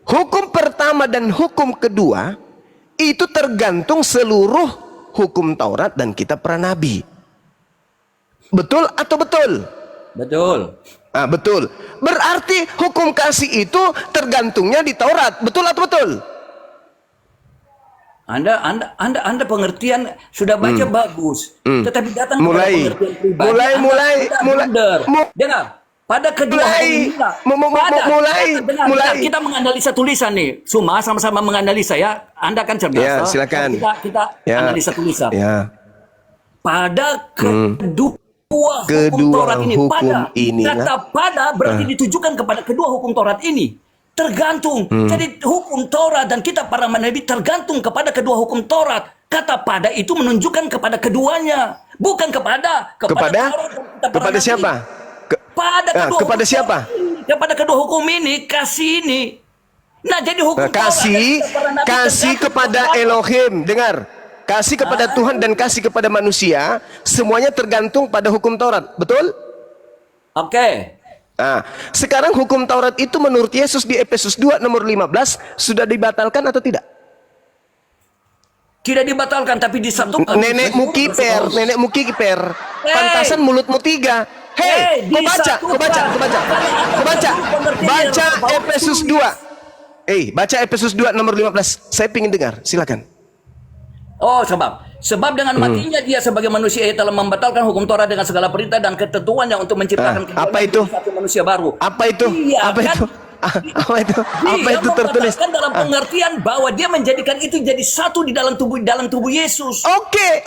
Hukum pertama dan hukum kedua itu tergantung seluruh hukum Taurat dan kitab para nabi. Betul atau betul? Betul. Betul. Berarti hukum kasih itu tergantungnya di Taurat. Betul atau betul? Anda pengertian sudah baca bagus, tetapi datang Mulai. kepada pengertian pribadi. Mulai. Dengar, pada kedua hari ini, dengar, kita menganalisa tulisan nih, Suma sama-sama menganalisa ya. Anda kan cerdas. Ya, silakan. Kita analisa tulisan. Ya. Pada kedua hukum Taurat ini, kata pada berarti ditujukan kepada kedua hukum Taurat ini. Tergantung. Jadi hukum Taurat dan kitab para nabi tergantung kepada kedua hukum Taurat. Kata pada itu menunjukkan kepada keduanya, bukan kepada Taurat dan kitab para Kepada nabi. siapa? Kepada siapa? Kepada kedua hukum ini, kasih ini. Nah, jadi hukum Taurat dan kitab para nabi kasih tergantung kepada Elohim. Dengar. Kasih kepada Tuhan dan kasih kepada manusia, semuanya tergantung pada hukum Taurat. Betul? Oke. Sekarang hukum Taurat itu menurut Yesus di Efesus 2 nomor 15 sudah dibatalkan atau tidak? Tidak dibatalkan tapi disatukan. Nenekmu kiper. Pantasan mulutmu 3. Kau baca. Baca Efesus 2. Baca Efesus 2 nomor 15. Saya ingin dengar. Silakan. Oh, sebab dengan matinya dia sebagai manusia ia telah membatalkan hukum Taurat dengan segala perintah dan ketentuannya untuk menciptakan apa itu? satu manusia baru. Apa itu? Iya, Apa kan? itu? Apa itu tertulis? Dalam pengertian bahwa dia menjadikan itu jadi satu di dalam tubuh Yesus. Oke.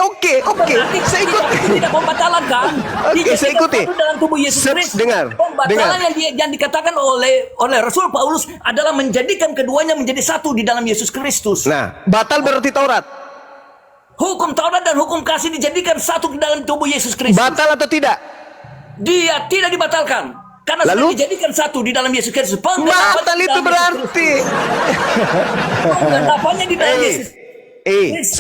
Saya ikuti. Itu tidak pembatalan kan? Oke, saya ikuti. Satu dalam tubuh Yesus Kristus. Dengar. Pembatalan yang dikatakan oleh Rasul Paulus adalah menjadikan keduanya menjadi satu di dalam Yesus Kristus. Nah, batal berarti Taurat. Hukum Taurat dan hukum kasih dijadikan satu di dalam tubuh Yesus Kristus. Batal atau tidak? Dia tidak dibatalkan. Karena Lalu? sudah dijadikan satu di dalam Yesus Kristus. Batal itu berarti. Penggenapannya di dalam Yesus Kristus.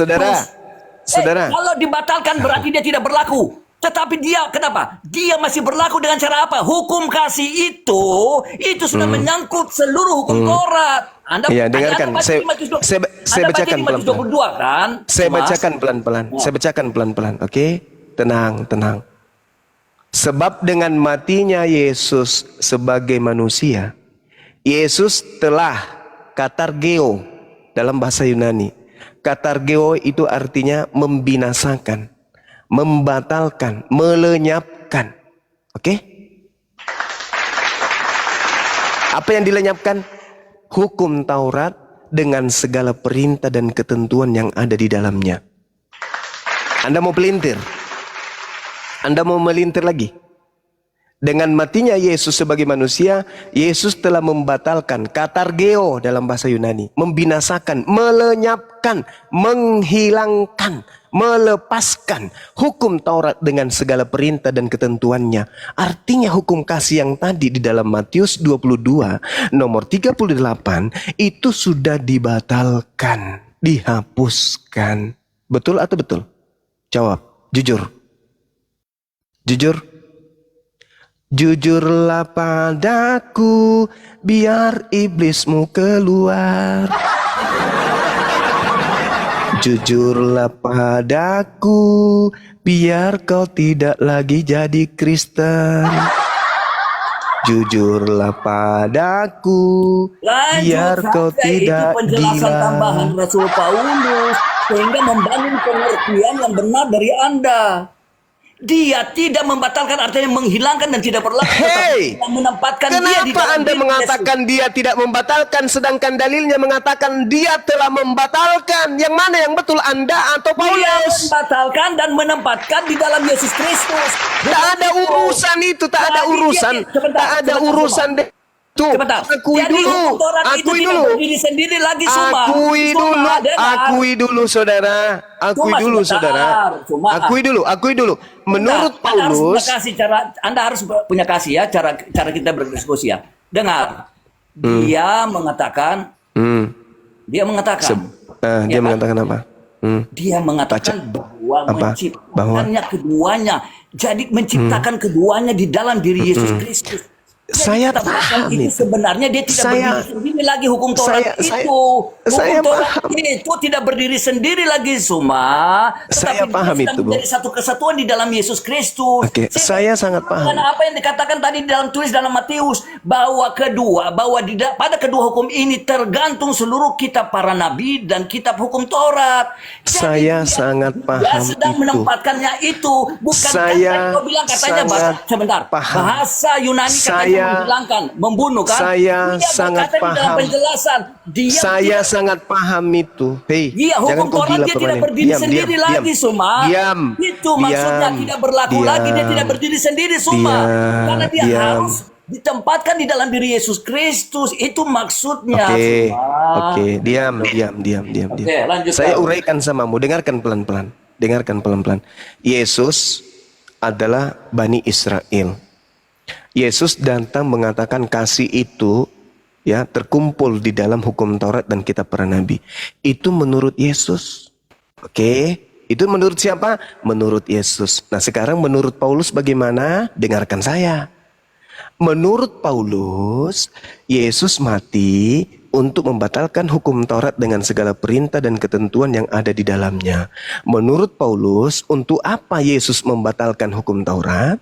Saudara. Kalau dibatalkan berarti dia tidak berlaku. Tetapi dia kenapa? Dia masih berlaku dengan cara apa? Hukum kasih itu sudah menyangkut seluruh hukum Taurat. Anda Iya, dengarkan. Anda baca Saya di Matius 20 saya Anda baca bacakan di Matius pelan-pelan. 22 kan? Saya Mas? bacakan pelan-pelan. Saya bacakan pelan-pelan. Oke? Tenang, tenang. Sebab dengan matinya Yesus sebagai manusia, Yesus telah katargeo dalam bahasa Yunani. Katargeo itu artinya membinasakan, membatalkan, melenyapkan. Oke? Apa yang dilenyapkan? Hukum Taurat dengan segala perintah dan ketentuan yang ada di dalamnya. Anda mau pelintir? Anda mau melintir lagi? Dengan matinya Yesus sebagai manusia, Yesus telah membatalkan, katargeo dalam bahasa Yunani, membinasakan, melenyapkan, menghilangkan, melepaskan hukum Taurat dengan segala perintah dan ketentuannya. Artinya hukum kasih yang tadi di dalam Matius 22 nomor 38 itu sudah dibatalkan, dihapuskan. Betul atau betul? Jawab, jujur. Jujur. Jujurlah padaku, biar iblismu keluar. Jujurlah padaku, biar kau tidak lagi jadi Kristen. Jujurlah padaku, biar kau tidak itu penjelasan tambahan gila. Rasul Paulus sehingga membangun pengertian yang benar dari Anda. Dia tidak membatalkan artinya menghilangkan dan tidak berlaku. Hei, tetapi menempatkan dia di kenapa dalam Anda diri mengatakan dia tidak membatalkan sedangkan dalilnya mengatakan dia telah membatalkan? Yang mana yang betul, Anda atau Yesus. Dia Paulus? membatalkan dan menempatkan di dalam Yesus Kristus. Tak ada urusan itu, tak ada Jadi urusan, dia- sebentar, tak ada sebentar, urusan. Tuh, Sebentar. akui Jadi dulu, hukum Taurat itu akui tidak dulu, berdiri sendiri lagi, Suma. akui Suma, dulu, dengar. akui dulu, saudara, akui Suma, dulu, sebentar. saudara, Suma. akui dulu, akui dulu. Menurut Anda harus punya Paulus, kasih Anda harus punya kasih ya cara kita berdiskusi ya. Dengar. Dia mengatakan dia mengatakan dia ya kan? mengatakan apa? Dia mengatakan bahwa Apa? menciptakannya keduanya. Jadi menciptakan keduanya di dalam diri Yesus Kristus. Jadi Saya kita katakan paham itu itu. sebenarnya dia tidak Saya- berdiri sendiri lagi hukum Taurat saya- Hukum saya Taurat paham. itu tidak berdiri sendiri lagi, Suma. Saya Tetapi paham dia sedang itu, Bu. menjadi satu kesatuan di dalam Yesus Kristus. Oke, saya sangat paham. Karena apa yang dikatakan tadi di dalam tulis dalam Matius bahwa pada kedua hukum ini tergantung seluruh kitab para nabi dan kitab hukum Taurat. Jadi Saya dia- sangat dia paham sedang itu. menempatkannya itu, bukan Saya kan kau bilang katanya sangat sebentar. paham. Bahasa Yunani katanya Saya- menghilangkan, membunuh kan? Saya Dia sangat berkata di dalam paham. penjelasan, dia Saya sangat paham itu. Hei, Iya, jangan hukum kau Taurat gila dia tidak permanen. berdiri sendiri lagi, Suma. Diam. Itu maksudnya Diam. tidak berlaku lagi, dia tidak berdiri sendiri, Suma. Diam. Karena dia Diam. harus ditempatkan di dalam diri Yesus Kristus. Itu maksudnya, Oke, Suma. oke, diam. Oke, lanjut, Saya Pak. uraikan samamu, dengarkan pelan-pelan. Yesus adalah Bani Israel. Yesus datang mengatakan kasih itu ya terkumpul di dalam hukum Taurat dan kitab para nabi. Itu menurut Yesus. Oke, itu menurut siapa? Menurut Yesus. Nah, sekarang menurut Paulus bagaimana? Dengarkan saya. Menurut Paulus, Yesus mati untuk membatalkan hukum Taurat dengan segala perintah dan ketentuan yang ada di dalamnya. Menurut Paulus, untuk apa Yesus membatalkan hukum Taurat?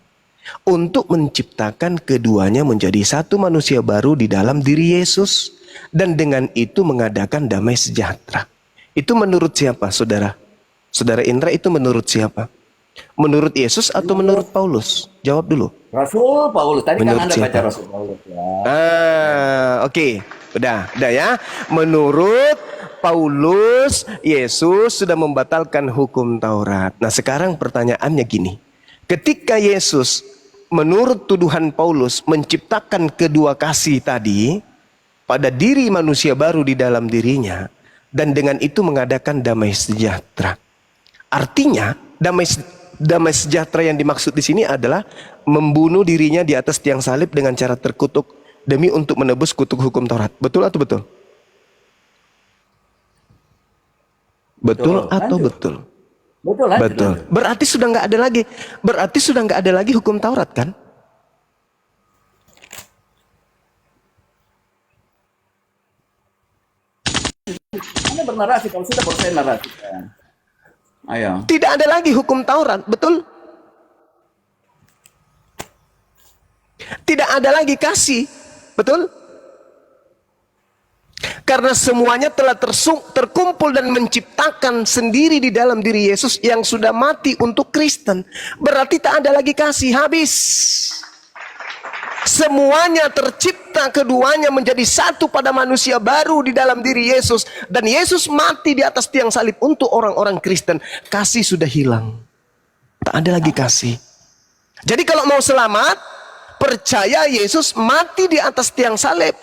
Untuk menciptakan keduanya menjadi satu manusia baru di dalam diri Yesus. Dan dengan itu mengadakan damai sejahtera. Itu menurut siapa, saudara? Saudara Indra, itu menurut siapa? Menurut Yesus atau menurut Paulus? Jawab dulu. Rasul Paulus. Tadi Menurut kan Anda siapa? baca Rasul Paulus ya. Oke. Udah ya. Menurut Paulus, Yesus sudah membatalkan hukum Taurat. Nah, sekarang pertanyaannya gini. Ketika Yesus menurut tuduhan Paulus menciptakan kedua kasih tadi pada diri manusia baru di dalam dirinya dan dengan itu mengadakan damai sejahtera. Artinya damai sejahtera yang dimaksud di sini adalah membunuh dirinya di atas tiang salib dengan cara terkutuk demi untuk menebus kutuk hukum Taurat. Betul atau betul? Betul atau Lanjut. betul? Betul, lanjut, Betul. lanjut. Berarti sudah nggak ada lagi. Berarti sudah nggak ada lagi hukum Taurat kan? Anda bernarasi, kalau sudah baru saya narasi. Ayo. Tidak ada lagi hukum Taurat, betul? Tidak ada lagi kasih, betul? Karena semuanya telah terkumpul dan menciptakan sendiri di dalam diri Yesus yang sudah mati untuk Kristen. Berarti tak ada lagi kasih, habis. Semuanya tercipta, keduanya menjadi satu pada manusia baru di dalam diri Yesus. Dan Yesus mati di atas tiang salib untuk orang-orang Kristen. Kasih sudah hilang. Tak ada lagi kasih. Jadi kalau mau selamat, percaya Yesus mati di atas tiang salib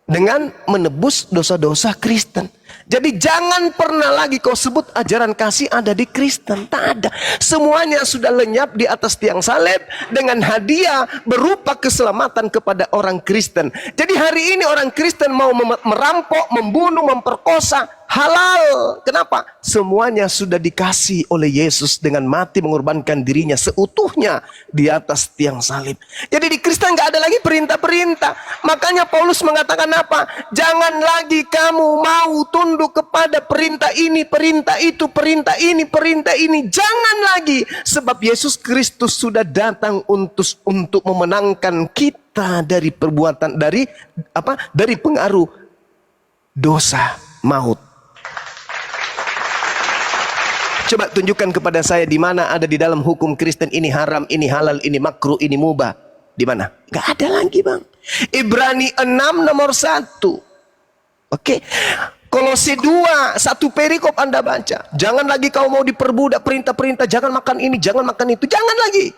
dengan menebus dosa-dosa Kristen. Jadi jangan pernah lagi kau sebut ajaran kasih ada di Kristen. Tak ada. Semuanya sudah lenyap di atas tiang salib dengan hadiah berupa keselamatan kepada orang Kristen. Jadi hari ini orang Kristen mau merampok, membunuh, memperkosa, halal. Kenapa? Semuanya sudah dikasih oleh Yesus dengan mati mengorbankan dirinya seutuhnya di atas tiang salib. Jadi di Kristen nggak ada lagi perintah-perintah. Makanya Paulus mengatakan apa? Jangan lagi kamu mau tunduk kepada perintah ini, perintah itu, perintah ini, perintah ini. Jangan lagi, sebab Yesus Kristus sudah datang untuk memenangkan kita dari perbuatan, dari pengaruh dosa maut. Coba tunjukkan kepada saya di mana ada di dalam hukum Kristen ini haram, ini halal, ini makruh, ini mubah. Di mana? Gak ada lagi, Bang. Ibrani 6 nomor 1. Oke. Kolose 2, 1 perikop Anda baca. Jangan lagi kau mau diperbudak perintah-perintah, jangan makan ini, jangan makan itu. Jangan lagi.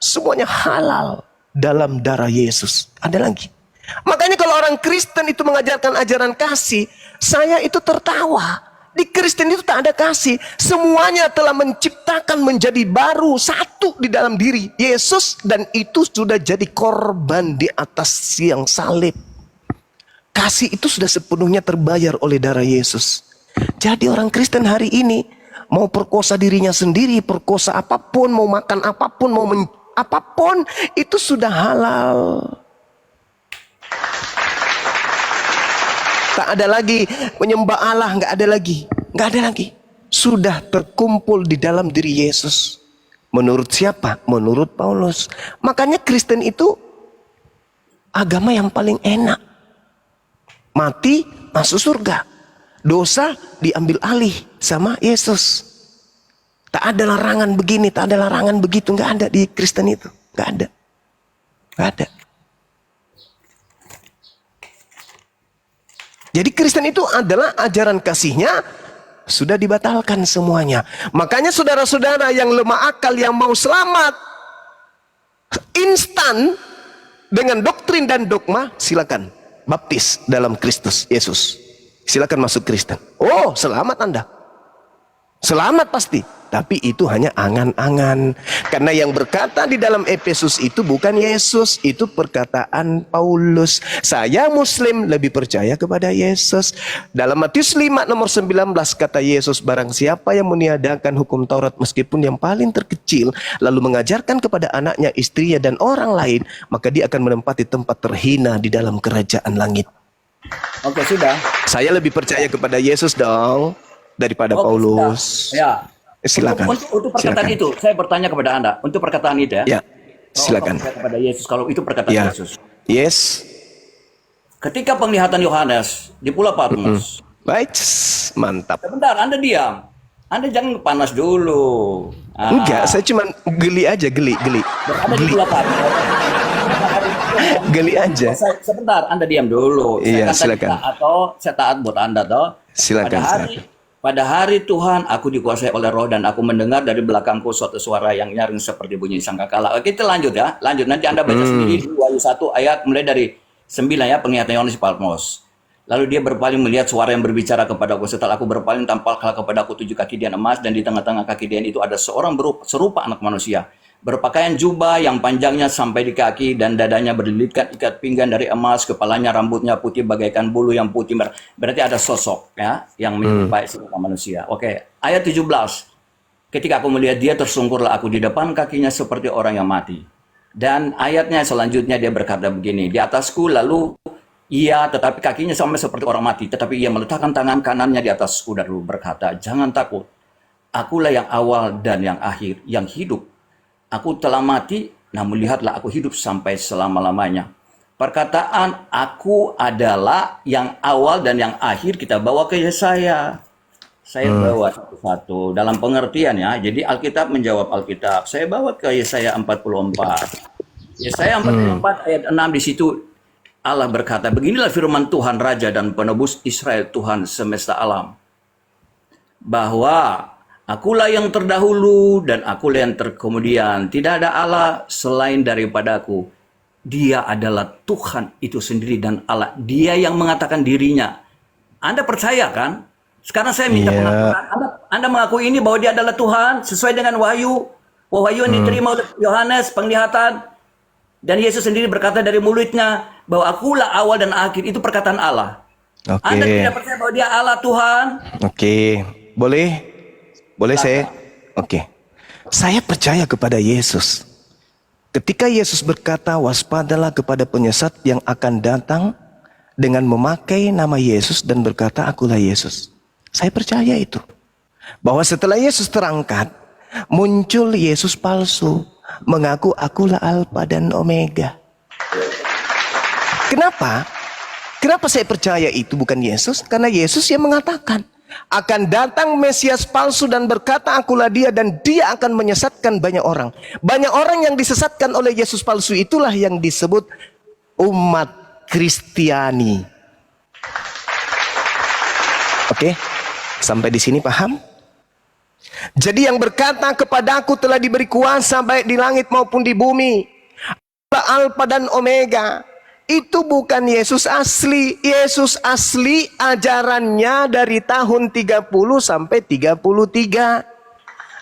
Semuanya halal dalam darah Yesus. Ada lagi. Makanya kalau orang Kristen itu mengajarkan ajaran kasih, saya itu tertawa. Di Kristen itu tak ada kasih. Semuanya telah menciptakan menjadi baru, satu di dalam diri Yesus. Dan itu sudah jadi korban di atas tiang salib. Kasih itu sudah sepenuhnya terbayar oleh darah Yesus. Jadi orang Kristen hari ini mau perkosa dirinya sendiri, perkosa apapun, mau makan apapun, apapun, itu sudah halal. Tak ada lagi menyembah Allah, nggak ada lagi, nggak ada lagi. Sudah terkumpul di dalam diri Yesus. Menurut siapa? Menurut Paulus. Makanya Kristen itu agama yang paling enak. Mati masuk surga, dosa diambil alih sama Yesus. Tak ada larangan begini, tak ada larangan begitu, nggak ada di Kristen itu, nggak ada, nggak ada. Jadi Kristen itu adalah ajaran kasihnya sudah dibatalkan semuanya. Makanya saudara-saudara yang lemah akal yang mau selamat instan dengan doktrin dan dogma, silakan baptis dalam Kristus Yesus. Silakan masuk Kristen. Oh, selamat Anda. Selamat pasti. Tapi itu hanya angan-angan. Karena yang berkata di dalam Efesus itu bukan Yesus. Itu perkataan Paulus. Saya Muslim lebih percaya kepada Yesus. Dalam Matius 5 nomor 19 kata Yesus, barang siapa yang meniadakan hukum Taurat meskipun yang paling terkecil, lalu mengajarkan kepada anaknya, istrinya dan orang lain, maka dia akan menempati tempat terhina di dalam kerajaan langit. Oke, sudah. Saya lebih percaya kepada Yesus dong daripada Paulus. Sudah. Ya. Silakan. Untuk perkataan Silakan. itu, saya bertanya kepada Anda. Untuk perkataan itu ya. Ya, silakan. Kepada Yesus, kalau itu perkataan Ya. Yesus. Yes. Ketika penglihatan Yohanes di Pulau Patmos. Baik, mantap. Sebentar, Anda diam. Anda jangan panas dulu. Enggak, saya cuma geli aja, geli. Berada di Pulau Patmos. Geli aja. Sebentar, Anda diam dulu. Iya, saya silakan. saya taat buat Anda toh. Silakan. Pada hari Tuhan aku dikuasai oleh Roh dan aku mendengar dari belakangku suatu suara yang nyaring seperti bunyi sangkakala. Oke, kita lanjut ya. Lanjut, nanti Anda baca sendiri di Wahyu 1 ayat mulai dari 9 ya, penglihatan Yohanes di Patmos. Lalu dia berpaling melihat suara yang berbicara kepadaku. Setelah aku berpaling, tampaklah kepadaku 7 kaki dian emas, dan di tengah-tengah kaki dian itu ada seorang serupa anak manusia. Berpakaian jubah yang panjangnya sampai di kaki dan dadanya berlilitkan ikat pinggang dari emas, kepalanya rambutnya putih bagaikan bulu yang putih. Berarti ada sosok ya yang menyerupai seorang manusia. Oke, ayat 17. Ketika aku melihat dia, tersungkurlah aku di depan kakinya seperti orang yang mati. Dan ayatnya selanjutnya dia berkata begini, di atasku lalu ia, tetapi kakinya sama seperti orang mati. Tetapi ia meletakkan tangan kanannya di atasku dan lalu berkata, jangan takut. Akulah yang awal dan yang akhir, yang hidup. Aku telah mati, namun lihatlah aku hidup sampai selama-lamanya. Perkataan aku adalah yang awal dan yang akhir kita bawa ke Yesaya. Saya bawa satu-satu dalam pengertian ya. Jadi Alkitab menjawab Alkitab. Saya bawa ke Yesaya 44. Yesaya 44 ayat 6 di situ Allah berkata, beginilah firman Tuhan Raja dan Penebus Israel, Tuhan semesta alam. Bahwa akulah yang terdahulu dan akulah yang terkemudian. Tidak ada Allah selain daripadaku. Dia adalah Tuhan itu sendiri dan Allah. Dia yang mengatakan dirinya. Anda percaya kan? Sekarang saya minta pengakuan. Anda mengakui ini bahwa dia adalah Tuhan sesuai dengan wahyu. Wahyu yang diterima oleh Yohanes penglihatan. Dan Yesus sendiri berkata dari mulutnya bahwa akulah awal dan akhir. Itu perkataan Allah. Anda tidak percaya bahwa dia Allah Tuhan? Boleh? Boleh saya? Saya percaya kepada Yesus. Ketika Yesus berkata, waspadalah kepada penyesat yang akan datang dengan memakai nama Yesus dan berkata, akulah Yesus. Saya percaya itu. Bahwa setelah Yesus terangkat, muncul Yesus palsu. Mengaku akulah Alfa dan Omega. Kenapa? Kenapa saya percaya itu bukan Yesus? Karena Yesus yang mengatakan, akan datang Mesias palsu dan berkata akulah dia, dan dia akan menyesatkan banyak orang. Banyak orang yang disesatkan oleh Yesus palsu itulah yang disebut umat Kristiani. Sampai di sini paham? Jadi yang berkata kepadaku telah diberi kuasa baik di langit maupun di bumi, Alfa dan Omega, itu bukan Yesus asli. Yesus asli ajarannya dari tahun 30 sampai 33.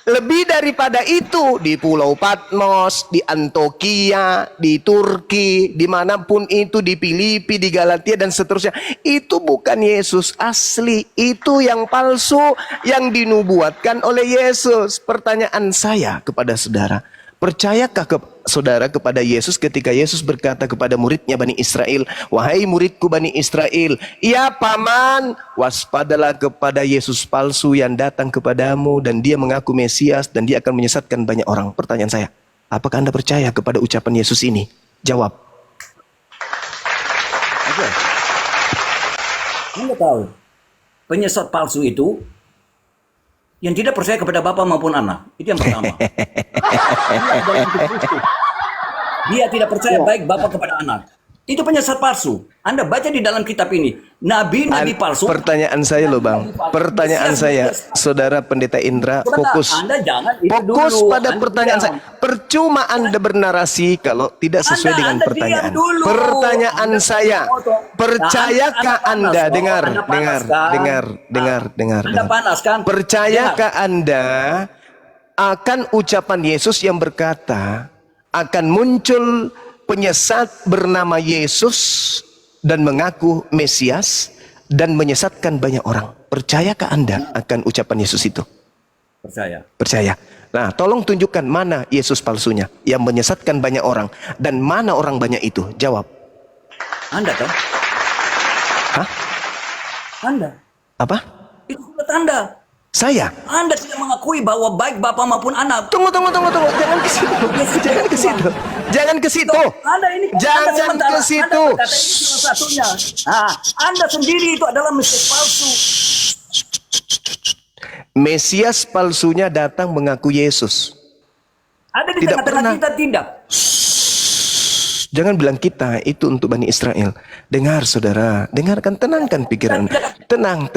Lebih daripada itu, di Pulau Patmos, di Antokia, di Turki, dimanapun itu, di Filipi, di Galatia dan seterusnya, itu bukan Yesus asli. Itu yang palsu, yang dinubuatkan oleh Yesus. Pertanyaan saya kepada saudara, percayakah saudara kepada Yesus ketika Yesus berkata kepada muridnya Bani Israel, wahai muridku Bani Israel, ya paman, waspadalah kepada Yesus palsu yang datang kepadamu dan dia mengaku Mesias dan dia akan menyesatkan banyak orang. Pertanyaan saya, apakah Anda percaya kepada ucapan Yesus ini? Jawab. Anda tahu, penyesat palsu itu yang tidak percaya kepada Bapa maupun Anak. Itu yang pertama. Dia tidak percaya baik Bapa kepada Anak. Itu penyesat palsu. Anda baca di dalam kitab ini, nabi-nabi palsu. Pertanyaan saya loh Bang, pertanyaan saya, Saudara Pendeta Indra, fokus. Anda jangan itu fokus dulu. pada pertanyaan saya. Percuma Anda bernarasi kalau tidak sesuai dengan pertanyaan. Pertanyaan saya, percayakah Anda, dengar. Anda panas kan? Percayakah Anda akan ucapan Yesus yang berkata akan muncul penyesat bernama Yesus dan mengaku Mesias dan menyesatkan banyak orang? Percayakah Anda akan ucapan Yesus itu? Percaya. Percaya. Nah, tolong tunjukkan mana Yesus palsunya yang menyesatkan banyak orang dan mana orang banyak itu. Jawab. Anda kan? Hah? Anda. Apa? Itu buat Anda. Saya. Anda tidak mengakui bahwa baik Bapa maupun Anak. Tunggu. Jangan ke situ. Jangan ke situ. Jangan ke situ. Anda ini Jangan ke situ. Anda berkata ini salah satunya. Nah, Anda sendiri itu adalah Mesias palsu. Mesias palsunya datang mengaku Yesus. Ada di tengah-tengah kita tidak. Jangan bilang kita, itu untuk Bani Israel. Dengar saudara, dengarkan, tenangkan pikiran. Tenang.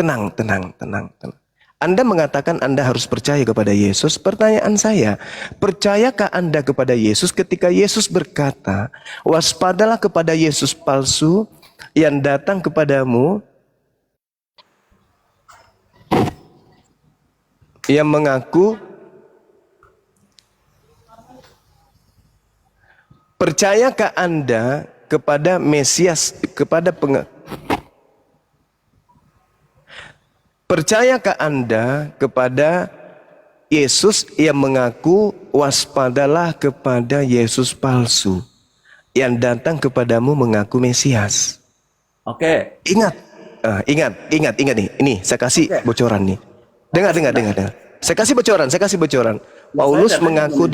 Anda mengatakan Anda harus percaya kepada Yesus. Pertanyaan saya, percayakah Anda kepada Yesus ketika Yesus berkata, waspadalah kepada Yesus palsu yang datang kepadamu, yang mengaku. Percayakah Anda kepada Mesias, percayakah Anda kepada Yesus yang mengaku waspadalah kepada Yesus palsu yang datang kepadamu mengaku Mesias. Oke. Ingat, ingat nih. Ini saya kasih bocoran nih. Dengar. Saya kasih bocoran. Paulus mengaku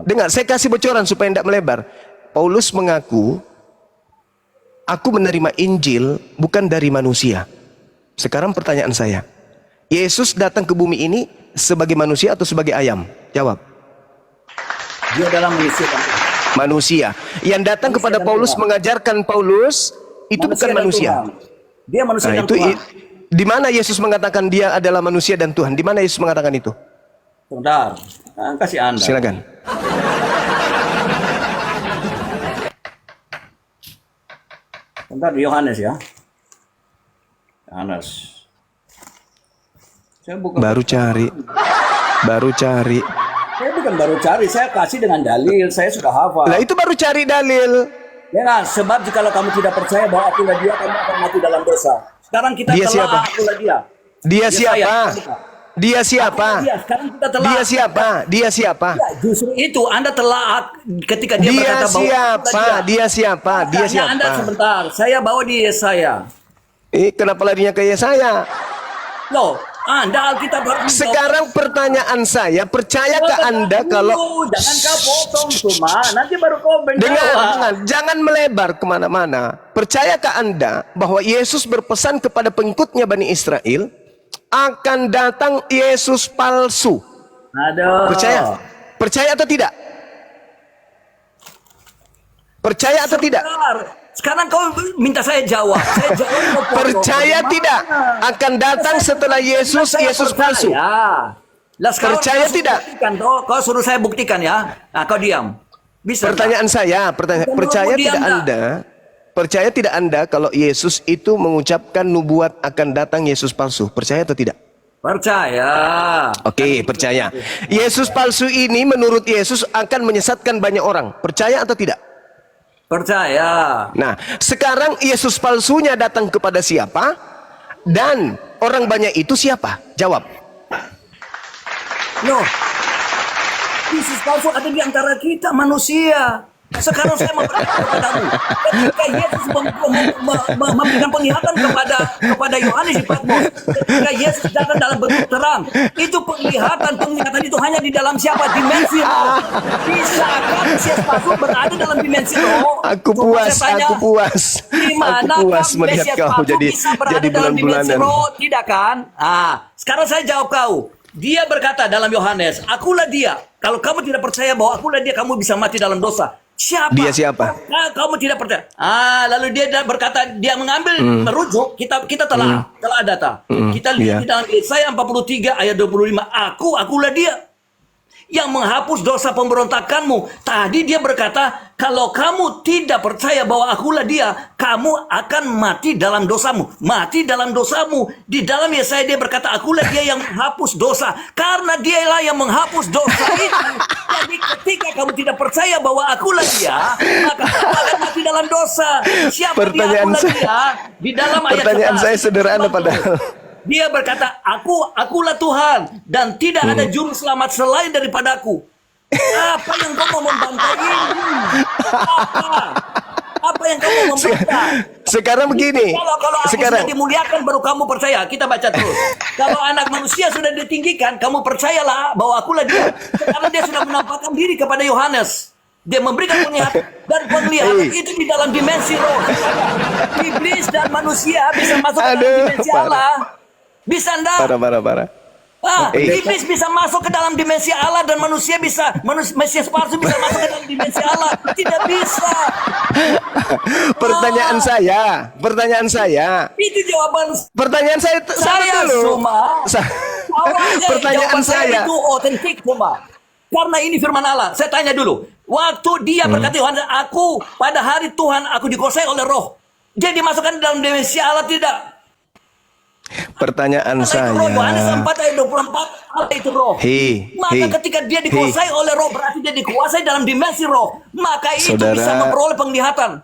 dengar, saya kasih bocoran supaya tidak melebar. Paulus mengaku, aku menerima Injil bukan dari manusia. Sekarang pertanyaan saya, Yesus datang ke bumi ini sebagai manusia atau sebagai ayam? Jawab. Dia dalam Manusia. Yang datang kepada Paulus mengajarkan Paulus itu bukan manusia. Dia manusia Nah, dan itu Tuhan. di mana Yesus mengatakan dia adalah manusia dan Tuhan? Di mana Yesus mengatakan itu? Sebentar. Kasih Anda. Silakan. Sebentar di Yohanes ya. Yohanes. Saya bukan Baru cari. Saya bukan baru cari, saya kasih dengan dalil, saya sudah hafal. Lah itu baru cari dalil. Ya kan? Sebab jika kamu tidak percaya bahwa akulah dia, kamu akan mati dalam dosa. Sekarang kita Dia telah siapa? akulah dia. Dia siapa? Saya. Dia siapa? Akulah dia. Sekarang kita telah. Dia siapa? Dia siapa? Ya, justru itu Anda telah ketika dia, Dia berkata bahwa siapa? akulah Dia siapa? Dia Makanya Anda siapa? sebentar, saya bawa di Yesaya. Kenapa larinya ke Yesaya? Loh, Anda Alkitab harus Sekarang pertanyaan saya, percayakah Anda kalau jangan kau potong cuma nanti baru kau Dengar, jangan melebar kemana-mana. Percayakah Anda bahwa Yesus berpesan kepada pengikutnya Bani Israel akan datang Yesus palsu? Aduh. Percaya atau tidak? Percaya atau tidak? Sekarang kau minta saya jawab. Saya jawab kau potong. Percaya Bagaimana? tidak akan datang setelah Yesus palsu? Lah sekarang Percaya kau tidak? buktikan, toh. Kau suruh saya buktikan ya. Nah, kau diam. Bisa. Pertanyaan saya, percaya tidak Anda? Percaya tidak Anda kalau Yesus itu mengucapkan nubuat akan datang Yesus palsu? Percaya atau tidak? Percaya. Oke, percaya. Yesus palsu ini menurut Yesus akan menyesatkan banyak orang. Percaya atau tidak? Percaya. Nah, sekarang Yesus palsunya datang kepada siapa? Dan orang banyak itu siapa? Jawab. Loh, Yesus palsu ada di antara kita manusia. Sekarang saya memberitahu kepadamu, ketika Yesus memberikan penglihatan kepada Yohanes di Patmos, ketika Yesus datang dalam bentuk terang, itu penglihatan itu hanya di dalam siapa? Dimensi roh. Bisakah Mesias palsu berada dalam dimensi roh? Aku puas. Di mana Aku puas melihat kau jadi bulan-bulanan. Tidak kan? Sekarang saya jawab kau. Dia berkata dalam Yohanes, akulah dia. Kalau kamu tidak percaya bahwa akulah dia, kamu bisa mati dalam dosa. Siapa? Dia siapa? Nah, kamu tidak percaya. Lalu dia berkata, dia mengambil merujuk. Kita telah data. Kita lihat di dalam Yesaya 43 ayat 25. Akulah dia yang menghapus dosa pemberontakanmu. Tadi dia berkata, kalau kamu tidak percaya bahwa akulah dia, kamu akan mati dalam dosamu. Mati dalam dosamu. Di dalam Yesaya dia berkata, akulah dia yang menghapus dosa. Karena dialah yang menghapus dosa itu. Jadi ketika kamu tidak percaya bahwa akulah dia, maka kamu akan mati dalam dosa. Siapa dia akulah dia? Di dalam ayat Pertanyaan 11, saya sederhana padahal. dia berkata, akulah Tuhan dan tidak ada juru selamat selain daripadaku. Apa yang kau mau membantah ini? Apa yang kau mau membantah? Sekarang begini. Kalau aku sudah dimuliakan baru kamu percaya. Kita baca terus. Kalau anak manusia sudah ditinggikan, kamu percayalah bahwa akulah dia. Sekarang dia sudah menampakkan diri kepada Yohanes. Dia memberikan penglihatan dan penglihatan itu di dalam dimensi roh. Iblis dan manusia bisa masuk ke dalam dimensi Allah. Bisa enggak? Parah. Iblis bisa masuk ke dalam dimensi Allah dan manusia Mesias palsu bisa masuk ke dalam dimensi Allah. Tidak bisa. Pertanyaan saya. Itu jawaban Pertanyaan saya dulu. Pertanyaan saya itu otentik cuma. Karena ini firman Allah. Saya tanya dulu. Waktu dia berkata Yohanes, aku pada hari Tuhan aku dikuasai oleh roh. Dia dimasukkan dalam dimensi Allah tidak? Pertanyaan saya. Yohanes 4 ayat 24 Allah itu roh. Maka ketika dia dikuasai oleh roh berarti dia dikuasai dalam dimensi roh. Maka itu bisa memperoleh penglihatan.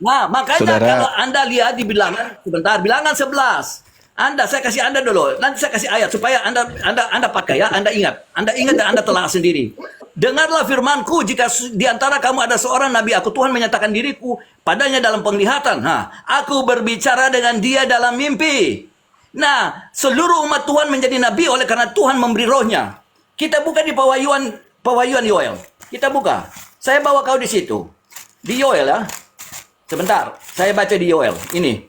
Nah, makanya kalau Anda lihat di bilangan 11. Anda, saya kasih Anda dulu. Nanti saya kasih ayat supaya Anda pakai ya. Anda ingat dan Anda telah sendiri. Dengarlah firmanku, jika di antara kamu ada seorang nabi aku, Tuhan menyatakan diriku padanya dalam penglihatan. Aku berbicara dengan dia dalam mimpi. Nah, seluruh umat Tuhan menjadi nabi oleh karena Tuhan memberi rohnya. Kita buka di Pawahyuan Yoel. Kita buka. Saya bawa kau di situ. Di Yoel ya. Sebentar, saya baca di Yoel. Ini.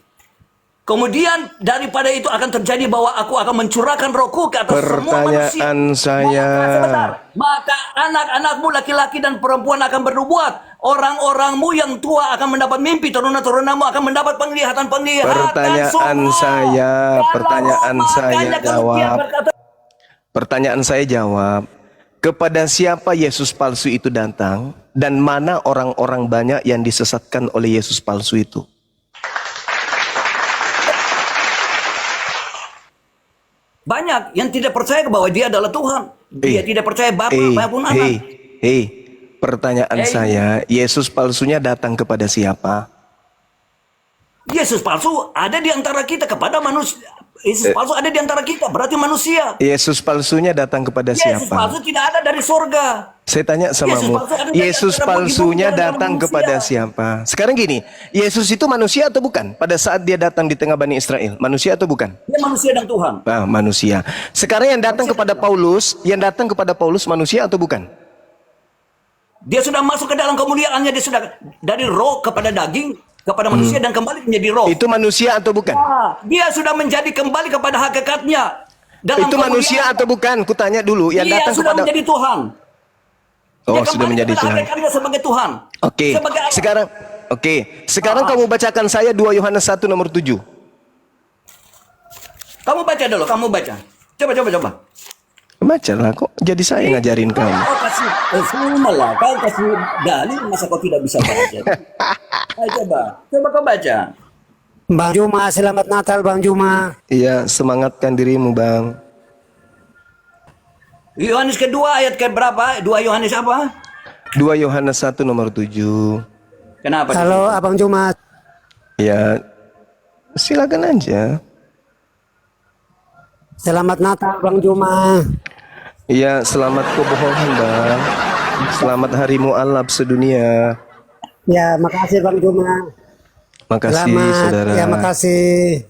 Kemudian daripada itu akan terjadi bahwa aku akan mencurahkan rohku ke atas semua manusia. Pertanyaan saya. Maka anak-anakmu laki-laki dan perempuan akan bernubuat. Orang-orangmu yang tua akan mendapat mimpi. Turunan-turunamu akan mendapat penglihatan-penglihatan. Pertanyaan saya jawab. Pertanyaan saya jawab. Kepada siapa Yesus palsu itu datang? Dan mana orang-orang banyak yang disesatkan oleh Yesus palsu itu? Banyak yang tidak percaya bahwa dia adalah Tuhan. Dia tidak percaya Bapa maupun Anak. Pertanyaan saya, Yesus palsunya datang kepada siapa? Yesus palsu ada di antara kita kepada manusia. Yesus palsu ada di antara kita, berarti manusia. Yesus palsunya datang kepada Yesus siapa? palsu tidak ada dari sorga. Saya tanya samamu, Yesus palsunya datang kepada siapa? Sekarang gini, Yesus itu manusia atau bukan? Pada saat dia datang di tengah Bani Israel, manusia atau bukan? Dia manusia dan Tuhan. Manusia. Sekarang yang datang kepada Paulus, manusia atau bukan? Dia sudah masuk ke dalam kemuliaannya, dia sudah dari roh kepada daging, kepada manusia dan kembali menjadi roh. Itu manusia atau bukan? Dia sudah menjadi kembali kepada hakikatnya. Itu manusia atau bukan? Kutanya dulu. Yang dia datang sudah kepada menjadi Tuhan. Oh, sudah menjadi Tuhan. Hakikatnya sebagai Tuhan. Oke. Sekarang kamu bacakan saya 2 Yohanes 1 nomor 7. Kamu baca dulu, kamu baca. Coba. Baca lah, kok jadi saya ngajarin kamu. Kau kasih malah, kau kasih dalil, masa kau tidak bisa baca? Ayo coba kau baca. Bang Juma, selamat Natal Bang Juma. Iya, semangatkan dirimu, Bang. Yohanes kedua ayat ke berapa? 2 Yohanes apa? 2 Yohanes 1 nomor 7. Kenapa? Halo Abang Juma. Ya, silakan aja. Selamat Natal Bang Juma. Iya, selamat kebohongan, Bang. Selamat hari mu'alaf sedunia. Ya, makasih Bang Juma. Makasih, Selamat, saudara. ya makasih.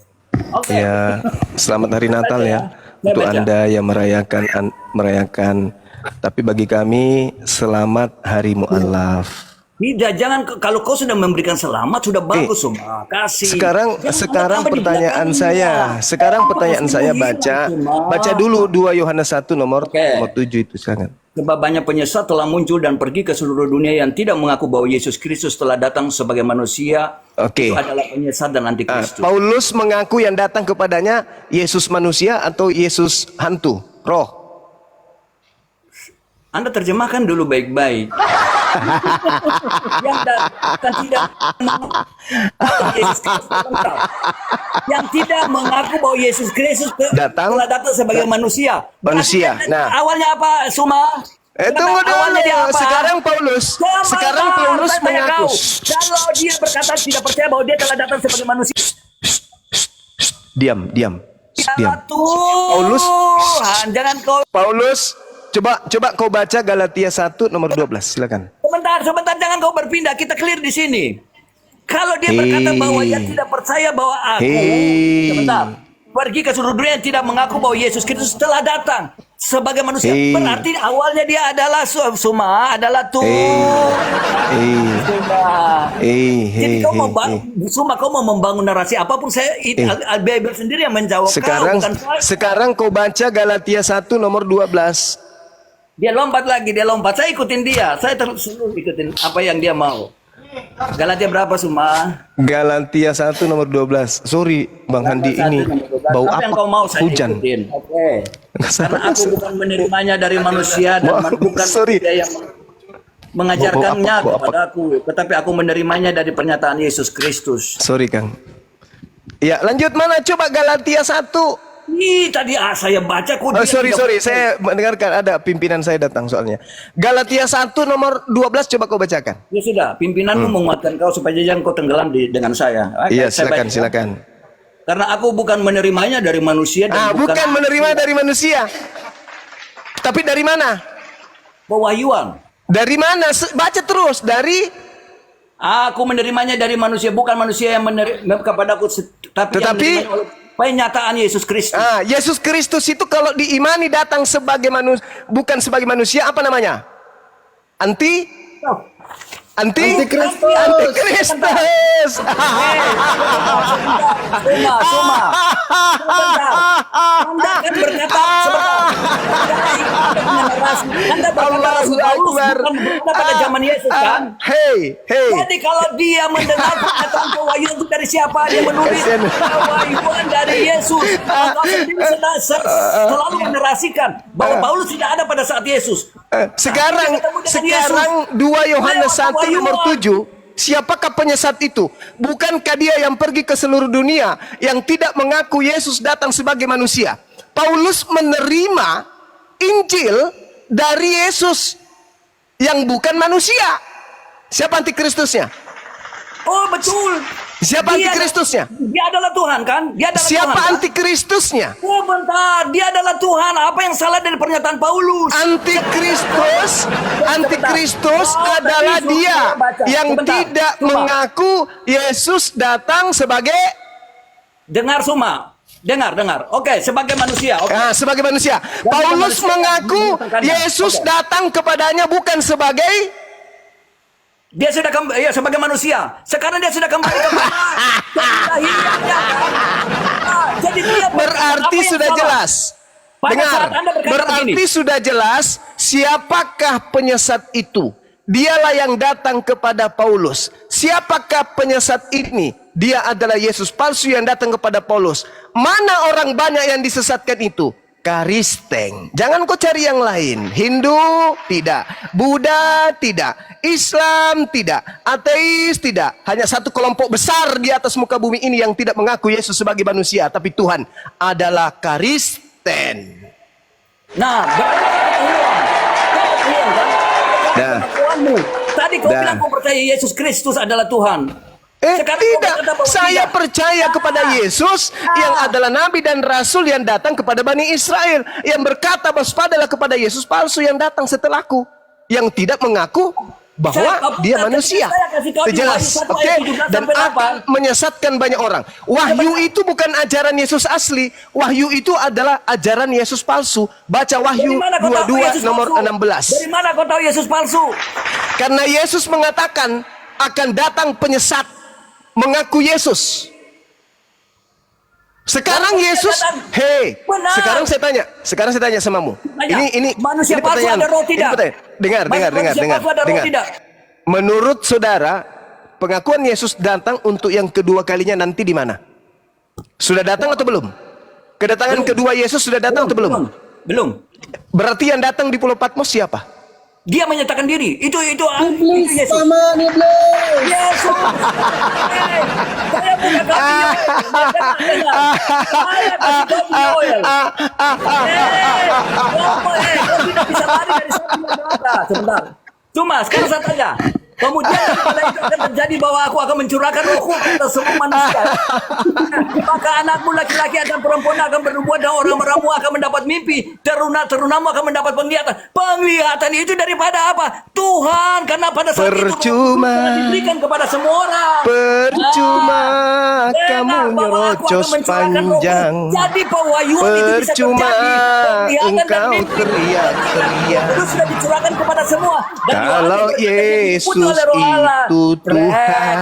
Ya, selamat hari Natal ya. Untuk Anda yang merayakan. Tapi bagi kami, selamat hari mu'alaf. Tidak, jangan, kalau kau sudah memberikan selamat sudah bagus, Suma. Kasih. Sekarang pertanyaan saya baca dulu 2 Yohanes 1 nomor 7 itu sekarang. Sebab banyak penyesat telah muncul dan pergi ke seluruh dunia yang tidak mengaku bahwa Yesus Kristus telah datang sebagai manusia. Itu adalah penyesat dan antikristus. Paulus mengaku yang datang kepadanya Yesus manusia atau Yesus hantu, roh. Anda terjemahkan dulu baik-baik. Yang tidak mengaku bahwa Yesus Kristus telah datang sebagai manusia. Nah, awalnya apa, Suma? Tunggu dulu. Sekarang Paulus mengaku. Kalau dia berkata tidak percaya bahwa dia telah datang sebagai manusia. Diam. Paulus, coba kau baca Galatia 1 nomor 12, silakan. Sebentar, jangan kau berpindah. Kita clear di sini. Kalau dia berkata bahwa dia tidak percaya bahwa aku, sebentar, pergi ke seluruh dunia yang tidak mengaku bahwa Yesus Kristus telah datang sebagai manusia, berarti awalnya dia adalah Suma, adalah Jadi kau mau membangun narasi apapun, Al-Bible sendiri yang menjawab. Sekarang kau baca Galatia 1 nomor 12. Dia lompat. Saya ikutin dia. Saya terus ikutin apa yang dia mau. Galatia berapa, Suma? Galatia 1 nomor 12. Sorry, Bang Handi, ini bau apa? Yang kau mau saya hujan. Ikutin. Oke. Karena aku bukan menerimanya dari manusia dan bukan dia yang mengajarkannya kepada aku, tetapi aku menerimanya dari pernyataan Yesus Kristus. Sorry, Kang. Ya, lanjut mana? Coba Galatia 1. Tadi saya baca kok. Sorry, saya mendengarkan ada pimpinan saya datang soalnya. Galatia 1 nomor 12 coba kau bacakan. Ya sudah, pimpinanmu menguatkan kau supaya jangan kau tenggelam dengan saya. Iya, silakan. Karena aku bukan menerimanya dari manusia dan Bukan menerima dari manusia. Tapi dari mana? pewahyuan. Dari mana? Baca terus. Dari Aku menerimanya dari manusia, bukan manusia yang menerima kepadaku, tapi yang Tetapi- menerima oleh penyataan Yesus Kristus. Yesus Kristus itu kalau diimani datang sebagai manusia, bukan sebagai manusia, apa namanya? Antikristus. Suma. Anda kan berkata Anda berkata Rasul Paulus bukan berkata pada zaman Yesus kan? Hey. Jadi kalau dia mendengar perkataan pewahyuan itu dari siapa? Dia menulis pewahyuan dari Yesus. Engkau sendiri selalu menerasikan bahwa Paulus tidak ada pada saat Yesus. Sekarang 2 Yohanes 1 nomor 7. Siapakah penyesat itu? Bukankah dia yang pergi ke seluruh dunia yang tidak mengaku Yesus datang sebagai manusia? Paulus menerima Injil dari Yesus yang bukan manusia. Siapa antikristusnya? Oh betul. Siapa antikristusnya? Dia adalah Tuhan kan? Dia adalah Siapa Tuhan, kan? antikristusnya? Oh bentar, dia adalah Tuhan. Apa yang salah dari pernyataan Paulus? Antikristus adalah dia yang tidak mengaku Yesus datang sebagai Dengar Suma. Dengar. Oke, sebagai manusia. Oke. sebagai manusia. Paulus manusia mengaku yang Yesus Oke. datang kepadanya bukan sebagai Dia sudah sebagai manusia. Sekarang dia sudah kembali kepada kelahirannya. Jadi dia berarti sudah jelas. Pada Dengar, saat Anda berkata berarti begini. sudah jelas siapakah penyesat itu. Dialah yang datang kepada Paulus. Siapakah penyesat ini? Dia adalah Yesus palsu yang datang kepada Paulus. Mana orang banyak yang disesatkan itu? Karisteng. Jangan kau cari yang lain. Hindu tidak, Buddha tidak, Islam tidak, ateis tidak. Hanya satu kelompok besar di atas muka bumi ini yang tidak mengaku Yesus sebagai manusia, tapi Tuhan adalah Karisten. Nah, tadi kau bilang kau percaya Yesus Kristus adalah Tuhan. Sekarang kau Tidak, berkata bahwa saya tidak. percaya kepada Yesus yang adalah Nabi dan Rasul yang datang kepada Bani Israel, yang berkata waspadalah kepada Yesus palsu yang datang setelahku, yang tidak mengaku bahwa dia manusia. Itu jelas, oke? Dan akan menyesatkan banyak orang. Wahyu itu bukan ajaran Yesus asli. Wahyu itu adalah ajaran Yesus palsu. Baca Wahyu 22 nomor 16. Dari mana kau tahu Yesus palsu? Karena Yesus mengatakan akan datang penyesat mengaku Yesus. Sekarang Yesus, Benar. sekarang saya tanya samamu. Ini manusia ini palsu pertanyaan. ada roh Ini tidak? pertanyaan. Dengar. Manusia palsu ada roh tidak? Menurut saudara, pengakuan Yesus datang untuk yang kedua kalinya nanti di mana? Sudah datang atau belum? Kedatangan kedua Yesus sudah datang atau belum? Belum. Berarti yang datang di Pulau Patmos siapa? Dia menyatakan diri. Itu Yesus. Iblis. Yesus. Saya bukan kaki saya kasih kaki oil. Kau tidak bisa lari dari sana. Sebentar. Cuma sekarang saya tanya. Kemudian setelah itu akan terjadi bahwa aku akan mencurahkan rohku atas semua manusia. Maka anakmu laki-laki dan perempuan akan bernubuat dan orang meramu akan mendapat mimpi. Terunamu akan mendapat penglihatan. Penglihatan itu daripada apa? Tuhan. Karena pada saat Percuma. itu diberikan kepada semua orang. Percuma kamu nyerocos panjang. Jadi pewahyuan itu bisa Percuma terjadi. Penglihatan dan engkau mimpi. teriak-teriak. Itu sudah dicurahkan kepada semua. Dan Kalau Yesus itu Tuhan,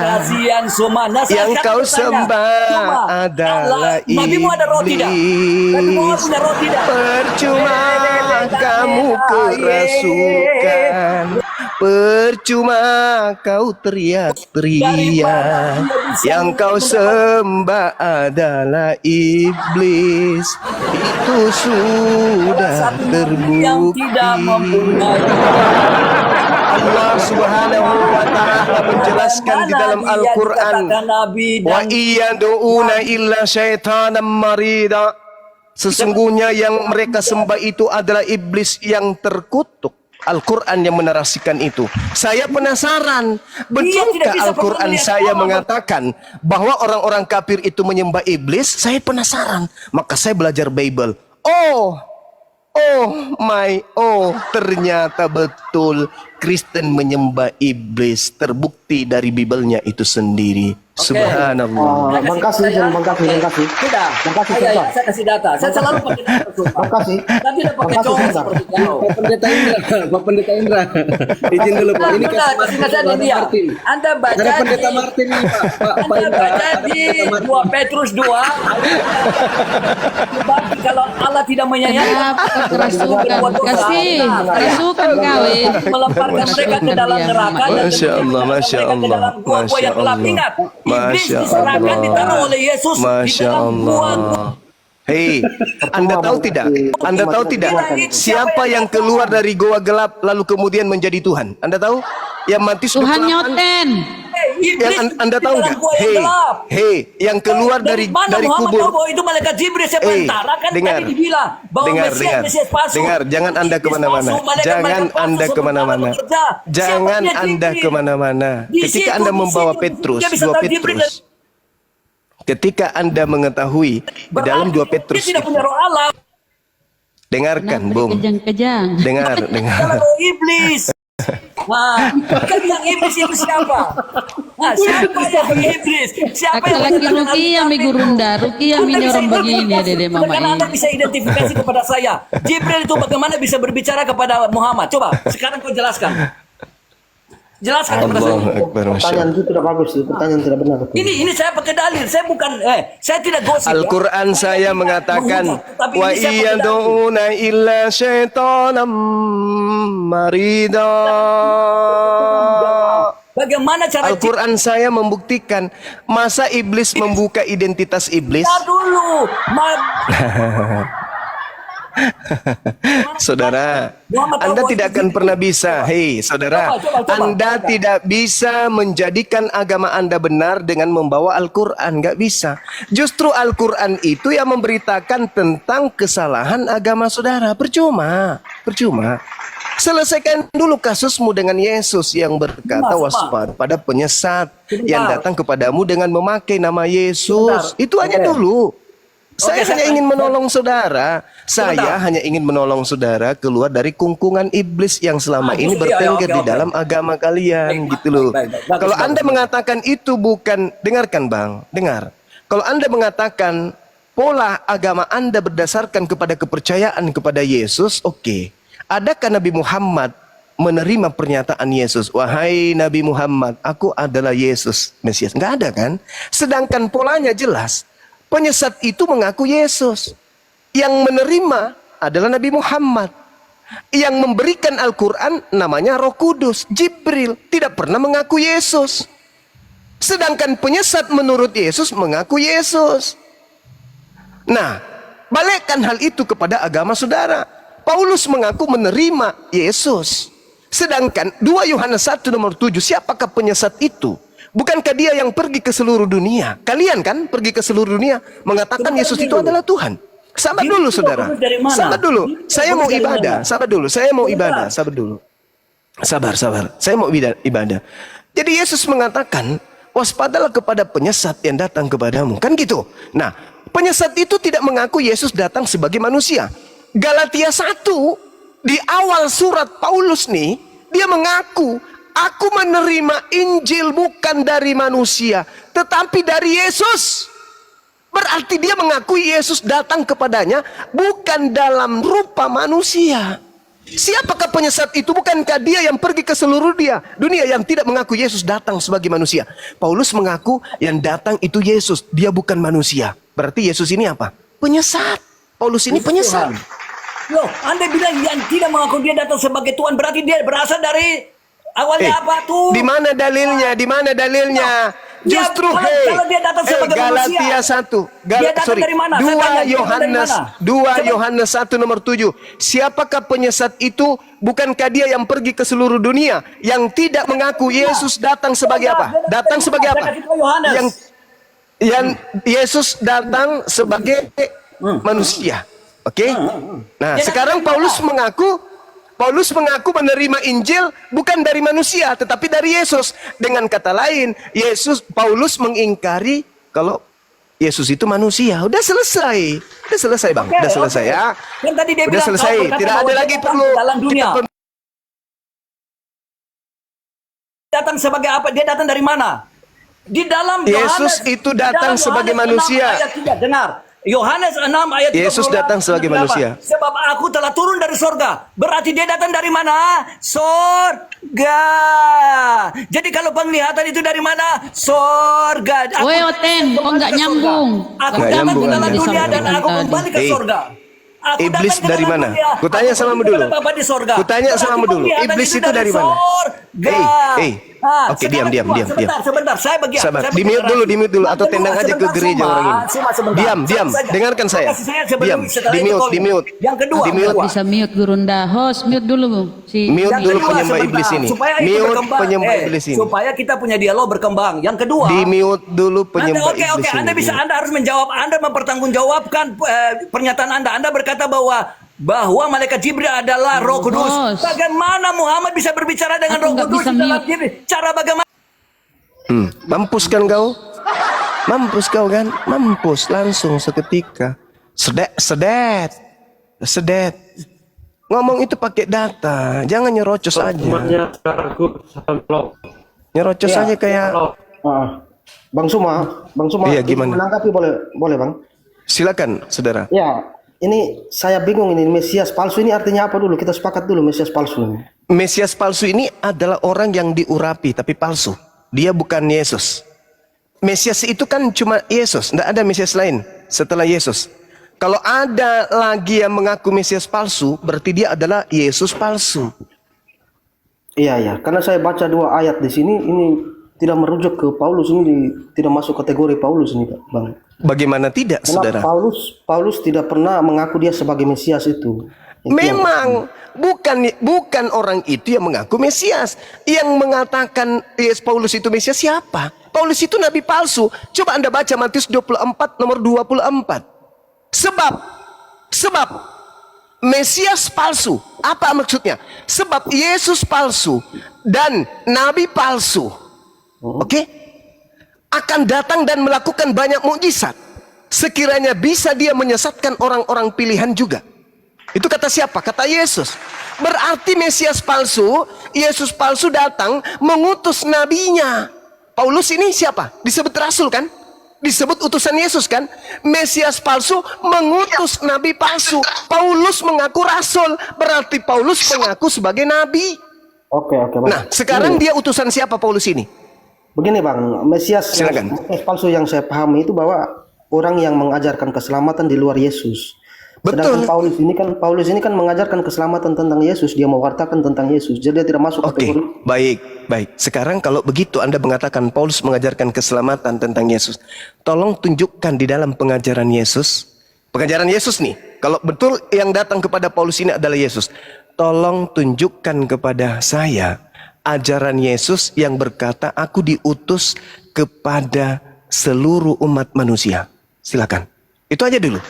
yang kau sembah adalah Nabimu ada roh tidak? Nabimu punya roh tidak? Percuma kamu kerasukan, percuma kau teriak-teriak. Yang kau sembah adalah iblis. Itu sudah Yang tidak mempunyai Allah Subhanahu wa taala menjelaskan di dalam Al-Qur'an, wa iyyaduuna illa syaitanan marida. Sesungguhnya yang mereka sembah itu adalah iblis yang terkutuk. Al-Quran yang menarasikan itu. Saya penasaran, Dia betulkah tidak bisa Al-Quran melihat saya Allah. mengatakan bahwa orang-orang kafir itu menyembah iblis? Saya penasaran, maka saya belajar Bible. Ternyata betul Kristen menyembah iblis, terbukti dari Bibelnya itu sendiri. Subhanallah. Bang kasih, Bang kasih. Sudah. Makasih, Saya Pak. kasih data. Saya selalu pakai data. sumpah. Makasih. Saya tidak pakai Makasih, cowok Bang. seperti kau. Pak Pendeta Indra, izin dulu Pak. Ini Sudah, kasih nasihat dia. Anda baca Ada Pendeta di- Martin nih Pak. Anda baca di 2 Petrus 2. Sebab kalau Allah tidak menyayangi, Kenapa kerasukan? Kerasukan kali. melemparkan mereka ke dalam neraka dan Masya Allah, melemparkan Masya mereka ke Allah, dalam gua-gua Masya yang gelap. Allah. Ingat, iblis Masya diserahkan Allah. ditaruh oleh Yesus di Masya dalam gua. Allah. Hei, Anda tahu tidak? Anda tahu tidak? Siapa yang keluar dari goa gelap lalu kemudian menjadi Tuhan? Anda tahu? Yang Matius Tuhan 28. nyoten. Yang Anda tahu nggak? Hei, yang keluar dari mana Muhammad kubur. tahu bahwa itu malaikat Jibril siapa yang tara kan dengar, tadi dibilang bahwa Mesias palsu. dengar, jangan Anda Iblis kemana-mana, palsu, malaikat-malaikat jangan palsu Anda sementara kemana-mana, bekerja. jangan Siapa dia Anda Jibril? kemana-mana. Di Ketika situ, Anda di membawa situ. Petrus, Dia bisa 2 tahu Jibril Petrus, ketika Anda mengetahui di dalam 2 Petrus, dia tidak punya roh Allah. dengarkan, Bung, Kejang-kejang. dengar. Kalau roh iblis. Nah, kan yang iblis itu siapa? Nah, siapa yang iblis? Siapa Aku lagi Rukia mi gurunda, Rukia mi orang begini ya dede mama Karena Anda ini. bisa identifikasi kepada saya. Jibril itu bagaimana bisa berbicara kepada Muhammad? Coba, sekarang kau jelaskan. Jelaskan kepada saya. Allahu Akbar, Masya Pertanyaan Allah. itu tidak bagus, pertanyaan tidak benar. Ini saya pakai dalil. Saya bukan saya tidak gosip. ya. Al-Quran saya mengatakan menghujat, tapi wa ini saya pakai dalil. iyaduna illa syaitanam marida. Bagaimana cara Al-Quran saya membuktikan, masa iblis membuka identitas iblis? Kita dulu. Saudara, Muhammad Anda tahu tidak itu akan Jibril. pernah bisa. Hei, saudara, Coba. Anda tidak bisa menjadikan agama Anda benar dengan membawa Al-Quran. Nggak bisa. Justru Al-Quran itu yang memberitakan tentang kesalahan agama saudara. Percuma. Selesaikan dulu kasusmu dengan Yesus yang berkata waspada pada penyesat yang datang kepadamu dengan memakai nama Yesus. Itu aja dulu. Saya hanya ingin menolong saudara. Saya hanya ingin menolong saudara keluar dari kungkungan iblis yang selama ini bertengger di dalam agama kalian, gitu loh. Kalau Anda mengatakan itu bukan, dengarkan Bang, dengar. Kalau Anda mengatakan pola agama Anda berdasarkan kepada kepercayaan kepada Yesus, oke. Adakah Nabi Muhammad menerima pernyataan Yesus? Wahai Nabi Muhammad, aku adalah Yesus, Mesias. Nggak ada kan? Sedangkan polanya jelas. Penyesat itu mengaku Yesus. Yang menerima adalah Nabi Muhammad. Yang memberikan Al-Quran namanya Roh Kudus. Jibril tidak pernah mengaku Yesus. Sedangkan penyesat menurut Yesus mengaku Yesus. Nah, balikkan hal itu kepada agama saudara. Paulus mengaku menerima Yesus. Sedangkan 2 Yohanes 1 nomor 7, siapakah penyesat itu? Bukankah dia yang pergi ke seluruh dunia? Kalian kan pergi ke seluruh dunia mengatakan Yesus itu adalah Tuhan. Sabar dulu saudara. Sabar dulu. Saya mau ibadah. Sabar dulu. Saya mau ibadah. Sabar dulu. Sabar. Saya mau ibadah. Jadi Yesus mengatakan, waspadalah kepada penyesat yang datang kepadamu. Kan gitu. Nah, penyesat itu tidak mengaku Yesus datang sebagai manusia. Galatia 1 di awal surat Paulus nih, dia mengaku, aku menerima Injil bukan dari manusia, tetapi dari Yesus. Berarti dia mengakui Yesus datang kepadanya bukan dalam rupa manusia. Siapakah penyesat itu? Bukankah dia yang pergi ke seluruh dunia yang tidak mengaku Yesus datang sebagai manusia? Paulus mengaku yang datang itu Yesus, dia bukan manusia. Berarti Yesus ini apa? Penyesat. Paulus ini penyesat. Loh, Anda bilang yang tidak mengaku dia datang sebagai Tuhan, berarti dia berasal dari awalnya apa tuh? Di mana dalilnya? Di mana dalilnya? Dia- Justru kalau dia datang sebagai Galatia manusia, 1. dia datang dari mana? Saya 2 tanya, dia datang dari Yohanes mana? 2 Yohanes 1 nomor 7. Siapakah penyesat itu? Bukankah dia yang pergi ke seluruh dunia yang tidak mengaku Yesus datang sebagai apa? Datang sebagai apa? Yang Yesus datang sebagai manusia. Oke? Nah, sekarang Paulus mengaku Paulus mengaku menerima Injil bukan dari manusia, tetapi dari Yesus. Dengan kata lain, Paulus mengingkari kalau Yesus itu manusia. Udah selesai. Udah selesai, Bang. Udah selesai ya. Kan tadi dia Udah bilang, selesai. kau berkata Tidak bahwa ada dia lagi datang perlu dalam dunia. kita Datang sebagai apa? Dia datang dari mana? Di dalam Yesus itu datang di dalam sebagai Yohanes 6 manusia. ayat 3, dengar. Yohanes 6 ayat 38. Yesus datang sebagai manusia. Sebab aku telah turun dari sorga. Berarti dia datang dari mana? Sorga. Jadi kalau penglihatan itu dari mana? Sorga. Woi, Oten, kok nggak nyambung? Aku Nggak datang nyambung ke dalam Anda. dunia dan aku kembali ke Hey. sorga. Aku Iblis datang ke dari dalam mana? dunia, Kutanya aku sama pergi dulu. kepada Bapa di sorga. Kutanya Berarti sama dulu. penglihatan Iblis itu dari mana? sorga. Oke, diam. Sebentar. Saya bagian. Sabar, saya di mute bagian dulu, terakhir. atau tendang aja ke gereja orang ini. Diam. Dengarkan saya. Diam, di mute. Yang kedua, Di mute. Bisa mute Gurunda. Host, mute dulu si. Mute Yang dulu kedua, penyembah sebentar, iblis ini. supaya itu Mute berkembang. penyembah iblis ini. Supaya kita punya dialog berkembang. Yang kedua, Di mute dulu penyembah Oke, iblis ini. Anda harus menjawab. Anda mempertanggungjawabkan pernyataan Anda berkata bahwa malaikat Jibril adalah Roh Kudus. Bos. Bagaimana Muhammad bisa berbicara dengan Aku Roh nggak Kudus bisa dalam mute. diri? Cara bagaimana? Mampus kan kau? Mampus kau kan? Mampus langsung seketika. Sedet. Ngomong itu pakai data, jangan nyerocos aja. Nyerocos aja kayak. Bang Suma, Iya, gimana? menanggapi boleh Bang? Silakan, saudara. Ya, ini saya bingung ini Mesias palsu ini artinya apa dulu? Kita sepakat dulu Mesias palsu ini. Mesias palsu ini adalah orang yang diurapi tapi palsu. Dia bukan Yesus. Mesias itu kan cuma Yesus, tidak ada Mesias lain setelah Yesus. Kalau ada lagi yang mengaku Mesias palsu, berarti dia adalah Yesus palsu. Iya, karena saya baca 2 ayat di sini ini tidak merujuk ke Paulus, ini tidak masuk kategori Paulus ini, Bang. Bagaimana tidak, Karena saudara? Paulus tidak pernah mengaku dia sebagai Mesias itu. Memang bukan orang itu yang mengaku Mesias. Yang mengatakan Paulus itu Mesias siapa? Paulus itu nabi palsu. Coba Anda baca Matius 24 nomor 24. Sebab Mesias palsu. Apa maksudnya? Sebab Yesus palsu dan nabi palsu. Oke? Akan datang dan melakukan banyak mukjizat. Sekiranya bisa dia menyesatkan orang-orang pilihan juga. Itu kata siapa? Kata Yesus. Berarti Mesias palsu, Yesus palsu datang mengutus nabinya. Paulus ini siapa? Disebut rasul kan? Disebut utusan Yesus kan? Mesias palsu mengutus nabi palsu. Paulus mengaku rasul, berarti Paulus mengaku sebagai nabi. Oke, Bang. Nah, sekarang dia utusan siapa Paulus ini? Begini Bang, Mesias palsu yang saya pahami itu bahwa orang yang mengajarkan keselamatan di luar Yesus. Betul. Sedangkan Paulus ini kan mengajarkan keselamatan tentang Yesus, dia mewartakan tentang Yesus. Jadi dia tidak masuk kategori. Baik. Sekarang kalau begitu Anda mengatakan Paulus mengajarkan keselamatan tentang Yesus. Tolong tunjukkan di dalam pengajaran Yesus. Pengajaran Yesus nih. Kalau betul yang datang kepada Paulus ini adalah Yesus. Tolong tunjukkan kepada saya ajaran Yesus yang berkata aku diutus kepada seluruh umat manusia. Silakan. Itu aja dulu.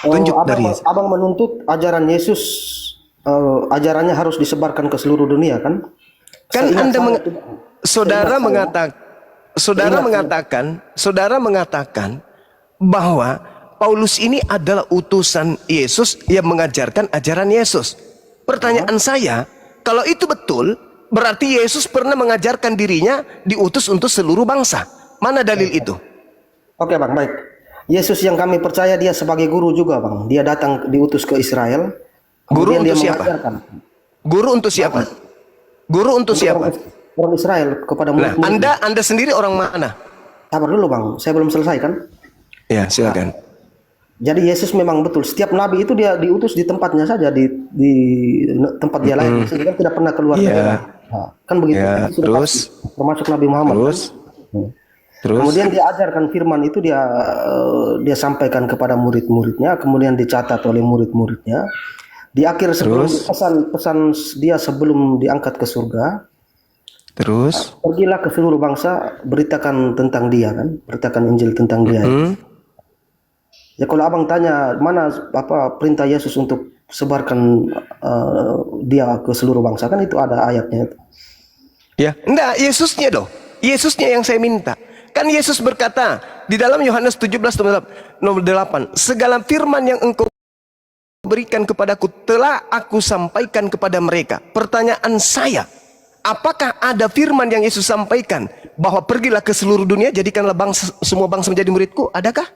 Tunjuk dari Yesus. Abang menuntut ajaran Yesus, ajarannya harus disebarkan ke seluruh dunia kan? Kan Saudara mengatakan bahwa Paulus ini adalah utusan Yesus yang mengajarkan ajaran Yesus. Pertanyaan saya, kalau itu betul, berarti Yesus pernah mengajarkan dirinya diutus untuk seluruh bangsa. Mana dalil itu? Oke Bang, baik. Yesus yang kami percaya dia sebagai guru juga Bang. Dia datang diutus ke Israel. Guru untuk dia siapa? mengajarkan. Guru untuk siapa? Guru untuk siapa? Orang Israel kepada Nah, murid-murid. Anda sendiri orang mana? Sabar dulu Bang, saya belum selesai kan? Ya, silakan. Jadi Yesus memang betul. Setiap nabi itu dia diutus di tempatnya saja, di tempat dia lahir. Dia tidak pernah keluar daerah. Nah, kan begitu. Ya, Itu sudah terus? pasti. Termasuk Nabi Muhammad. Terus? Kemudian dia ajarkan firman itu dia sampaikan kepada murid-muridnya, kemudian dicatat oleh murid-muridnya. Di akhir sebelum pesan dia sebelum diangkat ke surga. Terus? Pergilah ke seluruh bangsa, beritakan tentang dia kan, beritakan Injil tentang dia. Ya kalau abang tanya mana perintah Yesus untuk sebarkan dia ke seluruh bangsa, kan itu ada ayatnya itu. Ya, enggak, Yesusnya loh. Yesusnya yang saya minta. Kan Yesus berkata di dalam Yohanes 17 nomor 8, segala firman yang engkau berikan kepadaku telah aku sampaikan kepada mereka. Pertanyaan saya, apakah ada firman yang Yesus sampaikan bahwa pergilah ke seluruh dunia, jadikanlah semua bangsa menjadi muridku? Adakah?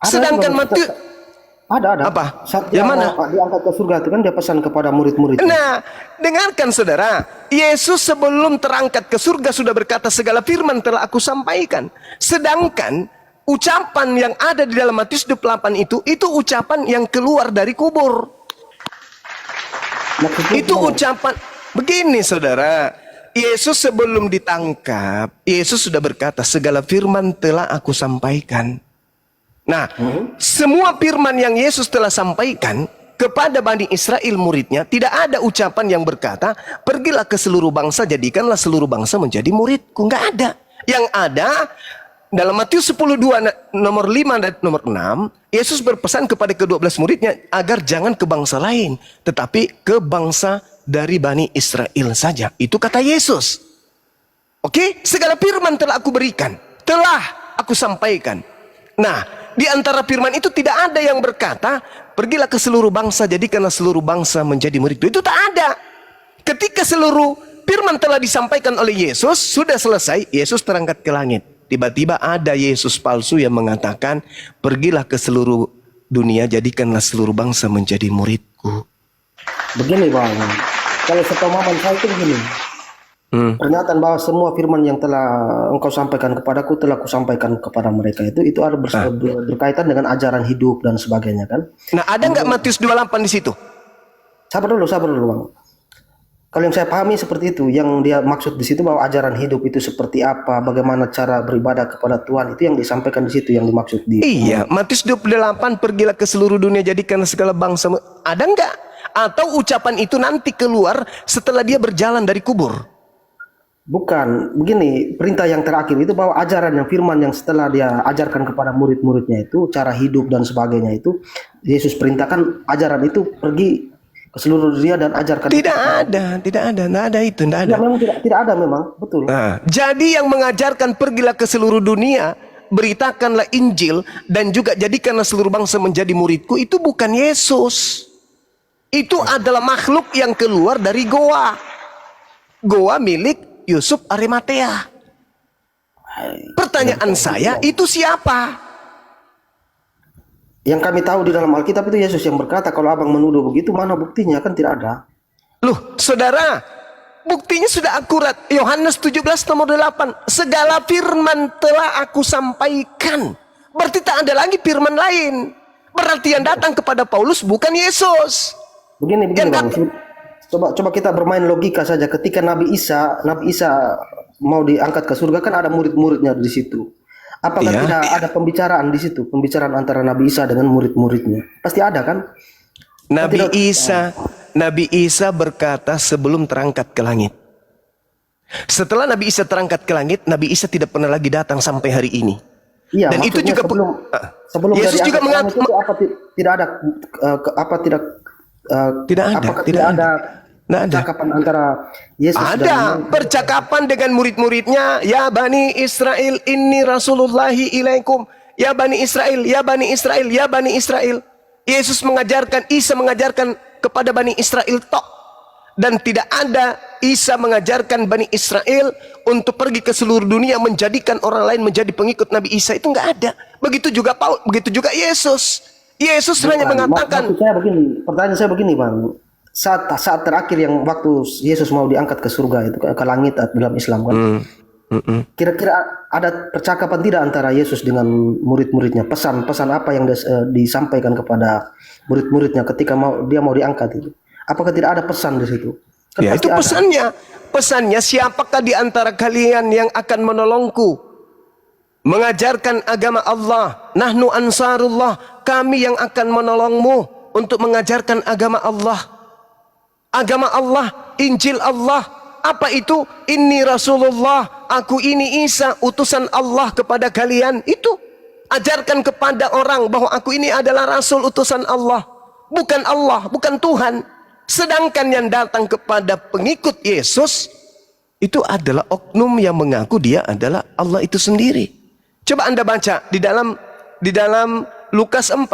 Sedangkan Matius ada. Apa? Saat Yang dia mana? diangkat ke surga itu kan dia pesan kepada murid-muridnya. Nah, dengarkan saudara, Yesus sebelum terangkat ke surga sudah berkata segala firman telah aku sampaikan. Sedangkan ucapan yang ada di dalam Matius 28 itu ucapan yang keluar dari kubur. Maksudnya Itu gimana? ucapan begini saudara. Yesus sebelum ditangkap, Yesus sudah berkata segala firman telah aku sampaikan. Nah, semua firman yang Yesus telah sampaikan kepada Bani Israel muridnya, tidak ada ucapan yang berkata, pergilah ke seluruh bangsa, jadikanlah seluruh bangsa menjadi muridku. Nggak ada. Yang ada, dalam Matius 10:2 nomor 5 dan nomor 6, Yesus berpesan kepada ke-12 muridnya, agar jangan ke bangsa lain, tetapi ke bangsa dari Bani Israel saja. Itu kata Yesus. Oke, segala firman telah aku berikan, telah aku sampaikan. Nah, di antara firman itu tidak ada yang berkata, pergilah ke seluruh bangsa, jadikanlah seluruh bangsa menjadi muridku. Itu tak ada. Ketika seluruh firman telah disampaikan oleh Yesus, sudah selesai, Yesus terangkat ke langit. Tiba-tiba ada Yesus palsu yang mengatakan, pergilah ke seluruh dunia, jadikanlah seluruh bangsa menjadi muridku. Begini Bang, kalau sepemahaman saya itu begini. Pernyataan bahwa semua firman yang telah engkau sampaikan kepadaku telah kusampaikan kepada mereka itu ada berkaitan dengan ajaran hidup dan sebagainya kan. Nah, ada nggak Matius 28 di situ? Sabar dulu Bang. Kalau yang saya pahami seperti itu, yang dia maksud di situ bahwa ajaran hidup itu seperti apa, bagaimana cara beribadah kepada Tuhan, itu yang disampaikan di situ, yang dimaksud di. Iya, Matius 28, pergilah ke seluruh dunia, jadikan segala bangsa. Ada nggak? Atau ucapan itu nanti keluar setelah dia berjalan dari kubur? Bukan, begini, perintah yang terakhir itu bahwa ajaran yang firman yang setelah dia ajarkan kepada murid-muridnya itu, cara hidup dan sebagainya itu, Yesus perintahkan ajaran itu pergi ke seluruh dunia dan ajarkan. Tidak ada, nggak ada itu, nggak ada. Ya, memang tidak ada memang, betul. Nah, jadi yang mengajarkan pergilah ke seluruh dunia, beritakanlah Injil, dan juga jadikanlah seluruh bangsa menjadi muridku, itu bukan Yesus. Itu adalah makhluk yang keluar dari goa. Goa milik Yusuf Arimatea. Pertanyaan saya, itu siapa? Yang kami tahu di dalam Alkitab itu Yesus yang berkata, kalau abang menuduh begitu, mana buktinya? Kan tidak ada. Loh, saudara, buktinya sudah akurat. Yohanes 17 nomor 8. Segala firman telah aku sampaikan. Berarti tak ada lagi firman lain. Berarti yang datang kepada Paulus bukan Yesus. Begini Bang. Coba kita bermain logika saja. Ketika Nabi Isa mau diangkat ke surga, kan ada murid-muridnya di situ. Apakah tidak ada pembicaraan di situ? Pembicaraan antara Nabi Isa dengan murid-muridnya. Pasti ada kan? Nabi Isa berkata sebelum terangkat ke langit. Setelah Nabi Isa terangkat ke langit, Nabi Isa tidak pernah lagi datang sampai hari ini. Iya, dan itu juga sebelum Yesus juga mengatakan tidak ada percakapan antara Yesus dan percakapan dengan murid-muridnya. Ya Bani Israel, inni Rasulullahi ilaikum. Ya Bani Israel, ya Bani Israel, ya Bani Israel. Yesus mengajarkan, Isa mengajarkan kepada Bani Israel tok. Dan tidak ada Isa mengajarkan Bani Israel untuk pergi ke seluruh dunia menjadikan orang lain menjadi pengikut Nabi Isa. Itu nggak ada. Begitu juga Yesus. Yesus hanya mengatakan. Pertanyaan saya begini Bang. Saat terakhir yang waktu Yesus mau diangkat ke surga itu, ke langit dalam Islam kan. Kira-kira ada percakapan tidak antara Yesus dengan murid-muridnya? Pesan apa yang disampaikan kepada murid-muridnya ketika dia mau diangkat itu? Apakah tidak ada pesan di situ? Kan ya, itu pesannya. Pesannya, siapakah di antara kalian yang akan menolongku mengajarkan agama Allah? Nahnu ansarullah, kami yang akan menolongmu untuk mengajarkan agama Allah. Agama Allah, Injil Allah. Apa itu? Inni Rasulullah, aku ini Isa, utusan Allah kepada kalian. Itu ajarkan kepada orang bahwa aku ini adalah Rasul utusan Allah. bukan Allah, bukan Tuhan. Sedangkan yang datang kepada pengikut Yesus itu adalah oknum yang mengaku dia adalah Allah itu sendiri. Coba Anda baca di dalam Lukas 4.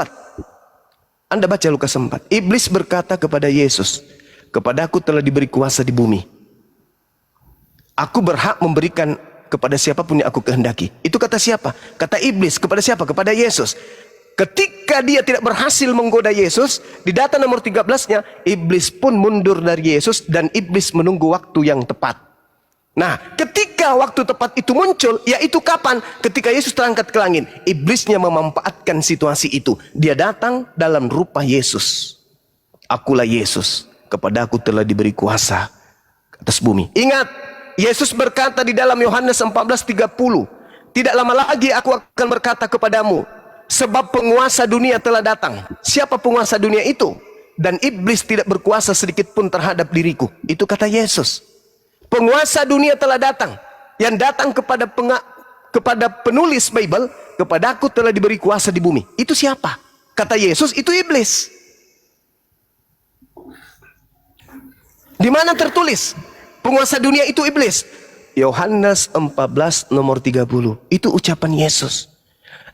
Anda baca Lukas 4. Iblis berkata kepada Yesus, "Kepadaku telah diberi kuasa di bumi. Aku berhak memberikan kepada siapapun yang aku kehendaki." Itu kata siapa? Kata iblis. Kepada siapa? Kepada Yesus. Ketika dia tidak berhasil menggoda Yesus, di data nomor 13-nya, iblis pun mundur dari Yesus dan iblis menunggu waktu yang tepat. Nah, ketika waktu tepat itu muncul, yaitu kapan? Ketika Yesus terangkat ke langit, iblisnya memanfaatkan situasi itu. Dia datang dalam rupa Yesus. Akulah Yesus, kepadaku telah diberi kuasa atas bumi. Ingat, Yesus berkata di dalam Yohanes 14:30, "Tidak lama lagi aku akan berkata kepadamu, sebab penguasa dunia telah datang." Siapa penguasa dunia itu? "Dan iblis tidak berkuasa sedikit pun terhadap diriku." Itu kata Yesus. Penguasa dunia telah datang. Yang datang kepada penulis Bible, "Kepadaku telah diberi kuasa di bumi." Itu siapa? Kata Yesus, itu iblis. Di mana tertulis penguasa dunia itu iblis? Yohanes 14 nomor 30. Itu ucapan Yesus.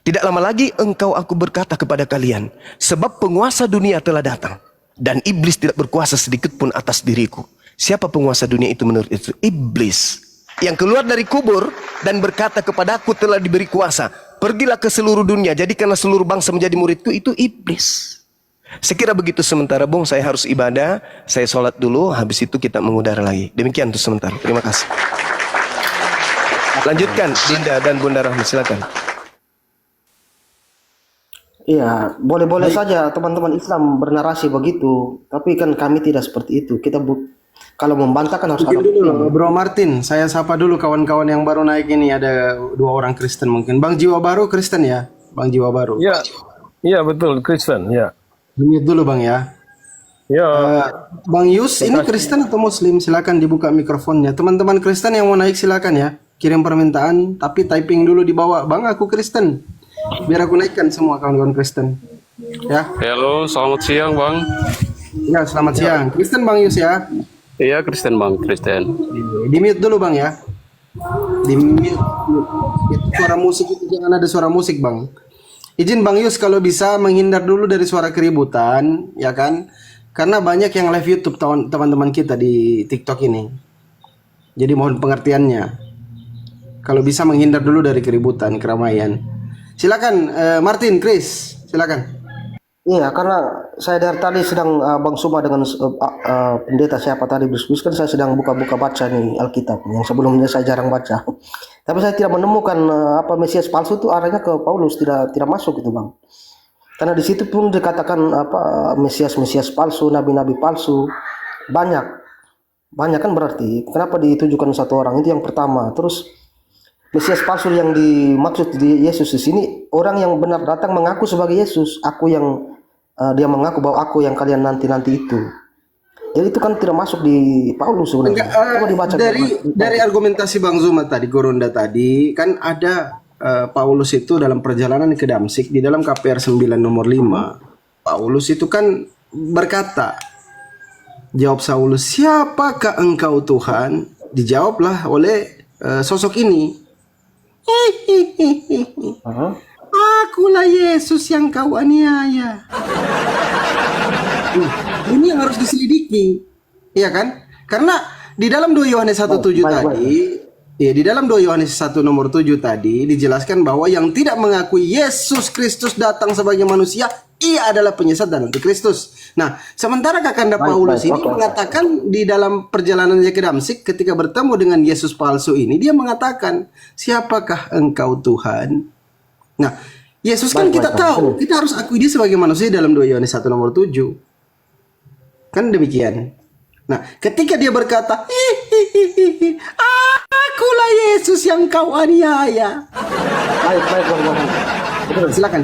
"Tidak lama lagi engkau aku berkata kepada kalian, sebab penguasa dunia telah datang, dan iblis tidak berkuasa sedikit pun atas diriku." Siapa penguasa dunia itu menurut itu? Iblis. Yang keluar dari kubur dan berkata kepadaku telah diberi kuasa, pergilah ke seluruh dunia, jadikanlah seluruh bangsa menjadi muridku. Itu iblis. Sekira begitu sementara, Bung. Saya harus ibadah. Saya sholat dulu, habis itu kita mengudara lagi. Demikian untuk sementara. Terima kasih. Lanjutkan, Dinda dan Bunda Rahmi, silakan. Iya, boleh-boleh saja teman-teman Islam bernarasi begitu, tapi kan kami tidak seperti itu. Kita kalau membantah kan harus ada Mungkin dulu Bro Martin, saya sapa dulu kawan-kawan yang baru naik ini. Ada 2 orang Kristen mungkin. Bang Jiwa Baru Kristen ya? Bang Jiwa Baru. Ya, iya betul Kristen ya. Mute dulu Bang ya. Ya, Bang Yus ini Kristen atau Muslim? Silakan dibuka mikrofonnya. Teman-teman Kristen yang mau naik silakan ya. Kirim permintaan, tapi typing dulu di bawah. Bang aku Kristen. Biar aku naikkan semua kawan-kawan Kristen. Ya. Halo, selamat siang Bang. Ya, selamat siang. Kristen Bang Yus ya. Iya Kristen Bang, Kristen. Di mute dulu Bang ya. Di mute. Suara musik itu jangan ada suara musik Bang. Izin Bang Yus kalau bisa menghindar dulu dari suara keributan, ya kan? Karena banyak yang live YouTube teman-teman kita di TikTok ini. Jadi mohon pengertiannya. Kalau bisa menghindar dulu dari keributan, keramaian. Silakan Martin, Chris, silakan. Iya, karena saya dari tadi sedang Bang Suma dengan pendeta siapa tadi berdiskusi, kan saya sedang buka-buka baca nih Alkitab yang sebelumnya saya jarang baca. Tapi saya tidak menemukan apa Mesias palsu itu arahnya ke Paulus, tidak masuk itu Bang. Karena di situ pun dikatakan apa Mesias palsu, nabi-nabi palsu, banyak kan berarti. Kenapa ditujukan satu orang? Itu yang pertama. Terus Mesias palsu yang dimaksud di Yesus di sini orang yang benar datang mengaku sebagai Yesus. Aku yang dia mengaku bahwa aku yang kalian nanti itu. Jadi itu kan tidak masuk di Paulus sebenarnya. Dari argumentasi Bang Zuma tadi, Goronda tadi, kan ada Paulus itu dalam perjalanan ke Damsik di dalam KPR 9 nomor 5. Paulus itu kan berkata, jawab Saulus, "Siapakah engkau Tuhan?" Dijawablah oleh sosok ini. Akulah Yesus yang kau aniaya. Ini yang harus diselidiki, iya kan? Karena di dalam 2 Yohanes 1:7 tadi, ya di dalam 2 Yohanes 1 nomor 7 tadi dijelaskan bahwa yang tidak mengakui Yesus Kristus datang sebagai manusia, ia adalah penyesat dan antikristus. Nah, sementara Kakanda Paulus ini mengatakan di dalam perjalanannya ke Damsik ketika bertemu dengan Yesus palsu ini, dia mengatakan, "Siapakah engkau Tuhan?" Nah, Yesus kan kita tahu, kita harus akui dia sebagai manusia dalam 2 Yohanes 1 nomor 7. Kan demikian. Nah, ketika dia berkata, "Akulah Yesus yang kau aniaya." Baik. Silakan.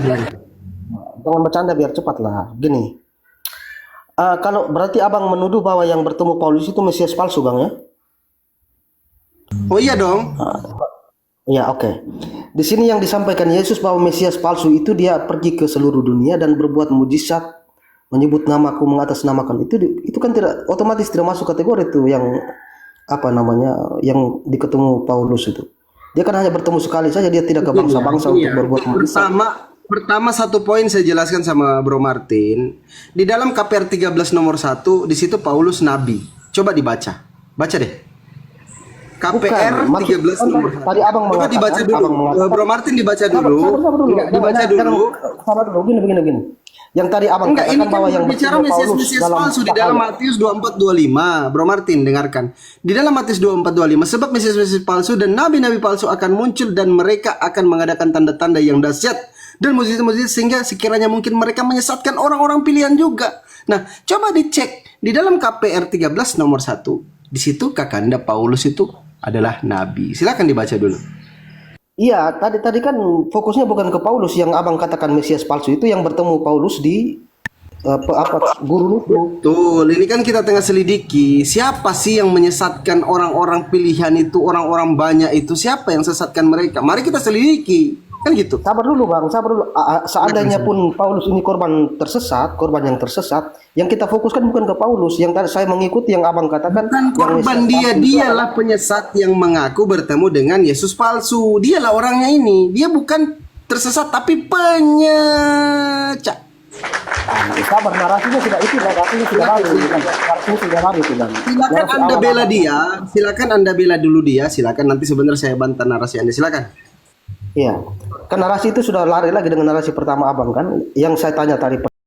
Jangan bercanda biar cepat lah. Gini, kalau berarti abang menuduh bahwa yang bertemu Paulus itu Mesias palsu Bang ya? Oh iya dong. Ya oke. Di sini yang disampaikan Yesus bahwa Mesias palsu itu dia pergi ke seluruh dunia dan berbuat mujizat menyebut namaku, mengatasnamakan itu kan tidak otomatis tidak masuk kategori itu yang apa namanya yang diketemu Paulus itu. Dia kan hanya bertemu sekali saja, dia tidak ke bangsa-bangsa untuk berbuat mujizat. Pertama satu poin saya jelaskan sama Bro Martin. Di dalam KPR 13 nomor 1 di situ Paulus nabi. Coba dibaca. Baca deh. KPR 13 nomor 1. Tadi abang Coba mengatakan, dibaca dulu. Bro Martin dibaca dulu. Enggak, dibaca dulu. Sabar dulu, begini. Yang tadi abang Enggak, katakan ini kan bahwa yang bicara Mesias palsu di dalam Matius 24:25. Bro Martin, dengarkan. Di dalam Matius 24:25, sebab Mesias palsu dan nabi-nabi palsu akan muncul dan mereka akan mengadakan tanda-tanda yang dahsyat dan mujizat-mujizat sehingga sekiranya mungkin mereka menyesatkan orang-orang pilihan juga. Nah, coba dicek di dalam KPR 13 nomor 1. Di situ Kakanda Paulus itu adalah nabi. Silakan dibaca dulu. Iya, tadi kan fokusnya bukan ke Paulus yang abang katakan Mesias palsu itu yang bertemu Paulus di guru itu. Betul, ini kan kita tengah selidiki siapa sih yang menyesatkan orang-orang pilihan itu, orang-orang banyak itu, siapa yang sesatkan mereka? Mari kita selidiki. Kan gitu. Sabar dulu Bang, sabar dulu. Seandainya pun Paulus ini korban yang tersesat, yang kita fokuskan bukan ke Paulus. Yang tadi saya mengikuti yang abang katakan. Bukan korban dialah penyesat yang mengaku bertemu dengan Yesus palsu. Dialah orangnya ini. Dia bukan tersesat tapi penyecak. Sabar, narasinya tidak itu, narasinya sudah lari. Silakan Anda bela dia, silakan Anda bela dulu dia, silakan nanti sebenarnya saya bantah narasi Anda, silakan. Iya, kan narasi itu sudah lari lagi dengan narasi pertama abang kan, yang saya tanya tadi